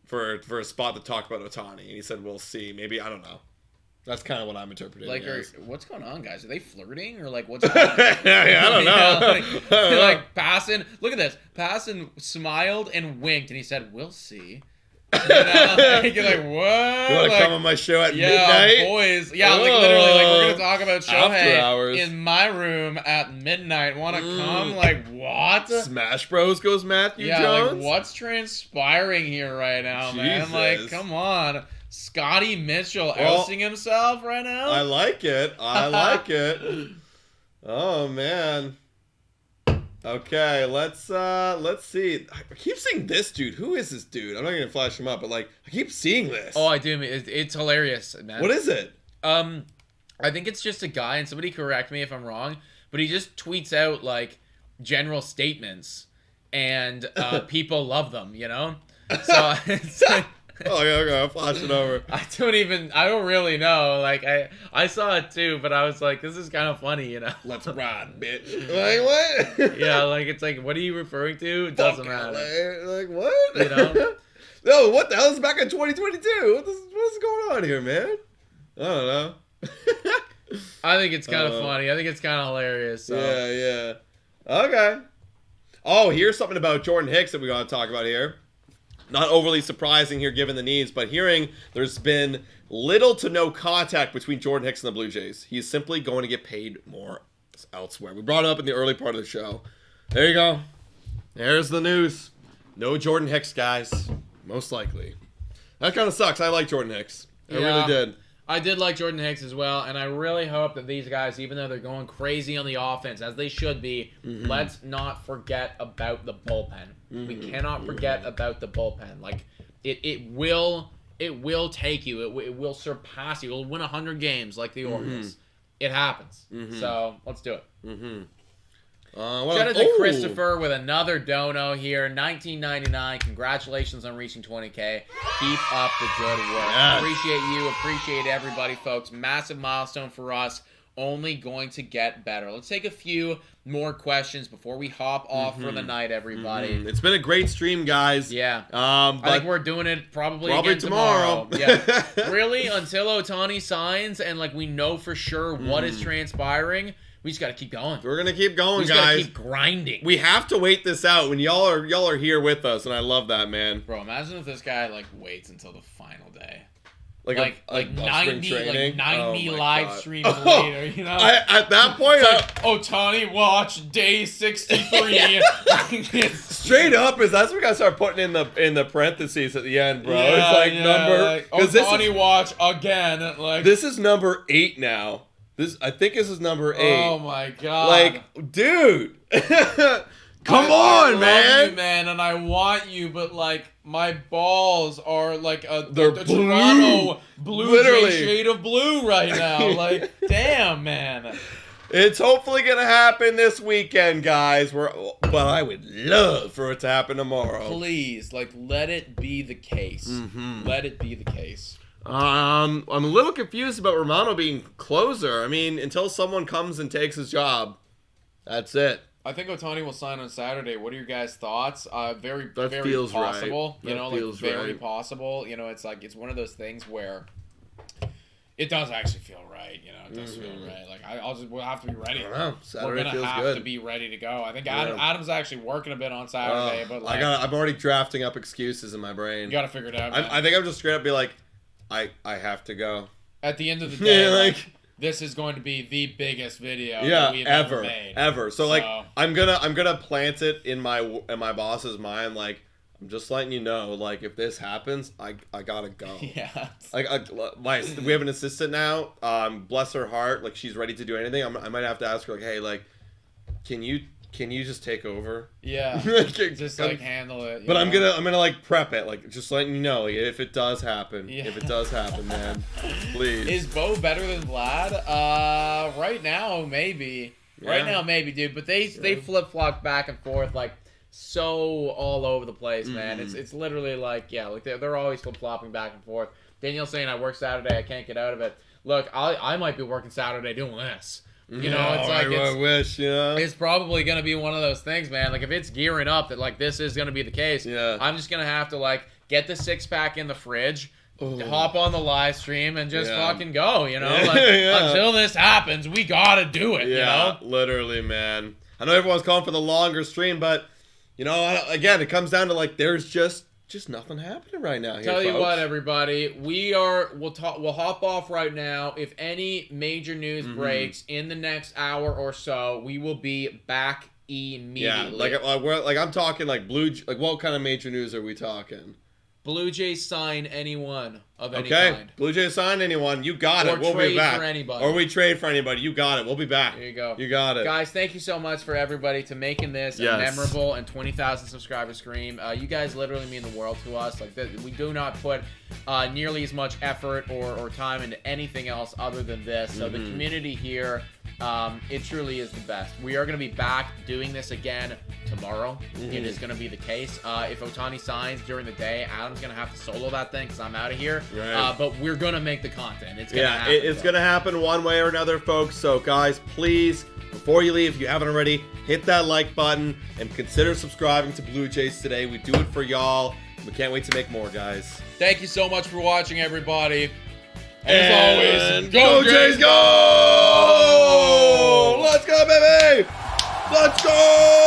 For a spot to talk about Ohtani. And he said, we'll see. Maybe, I don't know. That's kind of what I'm interpreting. Like, what's going on, guys? Are they flirting or like what's going on? I don't know. Like Passan, look at this. Passan smiled and winked, and he said, "We'll see." You know? You're like, what? You want to come on my show at midnight? Boys. Yeah, like literally, like we're gonna talk about Shohei hours. in my room at midnight. Want to come? Like what? Smash Bros goes Matthew Jones. Like what's transpiring here right now, man? Like, come on. Scotty Mitchell ousting himself right now? I like it. Oh, man. Okay, let's see. I keep seeing this dude. Who is this dude? I'm not going to flash him up, but, like, I keep seeing this. Oh, I do. It's hilarious, man. What is it? I think it's just a guy, and somebody correct me if I'm wrong, but he just tweets out, like, general statements, and people love them, you know? So it's like... Oh, okay, I'll flash it over. I don't really know. Like, I saw it too, but I was like, this is kind of funny, you know? Let's ride, bitch. Like, what? Yeah, like, it's like, what are you referring to? It doesn't matter. Like, what? You know? No, what the hell is back in 2022? What's going on here, man? I don't know. I think it's kind of funny. I think it's kind of hilarious. So. Yeah. Okay. Oh, here's something about Jordan Hicks that we got to talk about here. Not overly surprising here given the needs, but hearing there's been little to no contact between Jordan Hicks and the Blue Jays. He's simply going to get paid more elsewhere. We brought it up in the early part of the show. There you go. There's the news. No Jordan Hicks, guys. Most likely. That kind of sucks. I like Jordan Hicks. I really did. I did like Jordan Hicks as well, and I really hope that these guys, even though they're going crazy on the offense, as they should be, let's not forget about the bullpen. We cannot forget about the bullpen. Like, it will take you. It will surpass you. It will win 100 games like the Orioles. It happens. So, let's do it. Shout out to Christopher with another dono here. 1999. Congratulations on reaching 20K. Keep up the good work. Yes. Appreciate you. Appreciate everybody, folks. Massive milestone for us. Only going to get better. Let's take a few more questions before we hop off for the night, everybody. It's been a great stream, guys. Yeah. But I think we're doing it probably again tomorrow. Yeah. Really, until Ohtani signs and like we know for sure what is transpiring, we just got to keep going. We're going to keep going, we just guys. got to keep grinding. We have to wait this out when y'all are here with us, and I love that, man. Bro, imagine if this guy like waits until the final day. Like 90 live streams later, you know? At that point, Ohtani watch day 63. straight up is that's what we gotta start putting in the parentheses at the end, bro. Yeah, it's like number Ohtani watch again. Like this is number 8 now. I think this is number 8. Oh my god! Like, dude, come on, man. man. Love you, man, and I want you, but like my balls are like they're the blue. Toronto blue Literally. shade of blue right now. Like, damn, man. It's hopefully gonna happen this weekend, guys. But I would love for it to happen tomorrow. Please, like, let it be the case. Let it be the case. I'm a little confused about Romano being closer. I mean, until someone comes and takes his job, that's it. I think Ohtani will sign on Saturday. What are your guys' thoughts? Very feels possible. right. You know, like very right. possible. You know, it's like it's one of those things where it does actually feel right. You know, it does feel right. Like we'll have to be ready. I don't know. Saturday We're gonna feels have good. to be ready to go. I think Adam's actually working a bit on Saturday, but like I'm already drafting up excuses in my brain. you gotta figure it out. Man. I think I'm just straight up be like, I have to go. At the end of the day, Yeah, like, like- this is going to be the biggest video that we've ever made. Ever. So like I'm gonna plant it in my boss's mind, like, I'm just letting you know, like, if this happens, I gotta go. Yeah. Like we have an assistant now. Bless her heart, like she's ready to do anything. I might have to ask her, like, hey, like, can you just take over? Yeah. Just like handle it. But I'm gonna like prep it, like just letting you know, like, if it does happen. Yeah. If it does happen, man, please. Is Bo better than Vlad? Right now, maybe. Yeah. Right now, maybe, dude. But they flip flop back and forth like so all over the place, man. It's literally like like they're always flip flopping back and forth. Danielle's saying I work Saturday, I can't get out of it. Look, I might be working Saturday doing this. You know, it's like I wish, you know. It's probably gonna be one of those things, man. Like if it's gearing up that like this is gonna be the case, I'm just gonna have to like get the 6-pack in the fridge, hop on the live stream, and just fucking go. You know, like until this happens, we gotta do it. You know, literally, man. I know everyone's calling for the longer stream, but you know, again, it comes down to like there's just nothing happening right now. Tell you what, everybody, we'll hop off right now. If any major news breaks in the next hour or so, we will be back immediately. Yeah, like I'm talking like what kind of major news are we talking? Blue Jays sign anyone of any Okay, kind. Blue Jays sign anyone. You got it. We'll be back. For anybody. Or we trade for anybody. You got it. We'll be back. There you go. You got it. Guys, thank you so much for everybody to making this a memorable and 20,000 subscriber stream. You guys literally mean the world to us. Like we do not put nearly as much effort or time into anything else other than this. So the community here, it truly is the best. We are going to be back doing this again tomorrow. It is going to be the case. If Ohtani signs during the day, Adam's going to have to solo that thing because I'm out of here. Right. But we're going to make the content. It's going to happen. It's going to happen one way or another, folks. So, guys, please, before you leave, if you haven't already, hit that like button and consider subscribing to Blue Jays today. We do it for y'all. We can't wait to make more, guys. Thank you so much for watching, everybody. As always, go Jays, go! Let's go, baby! Let's go!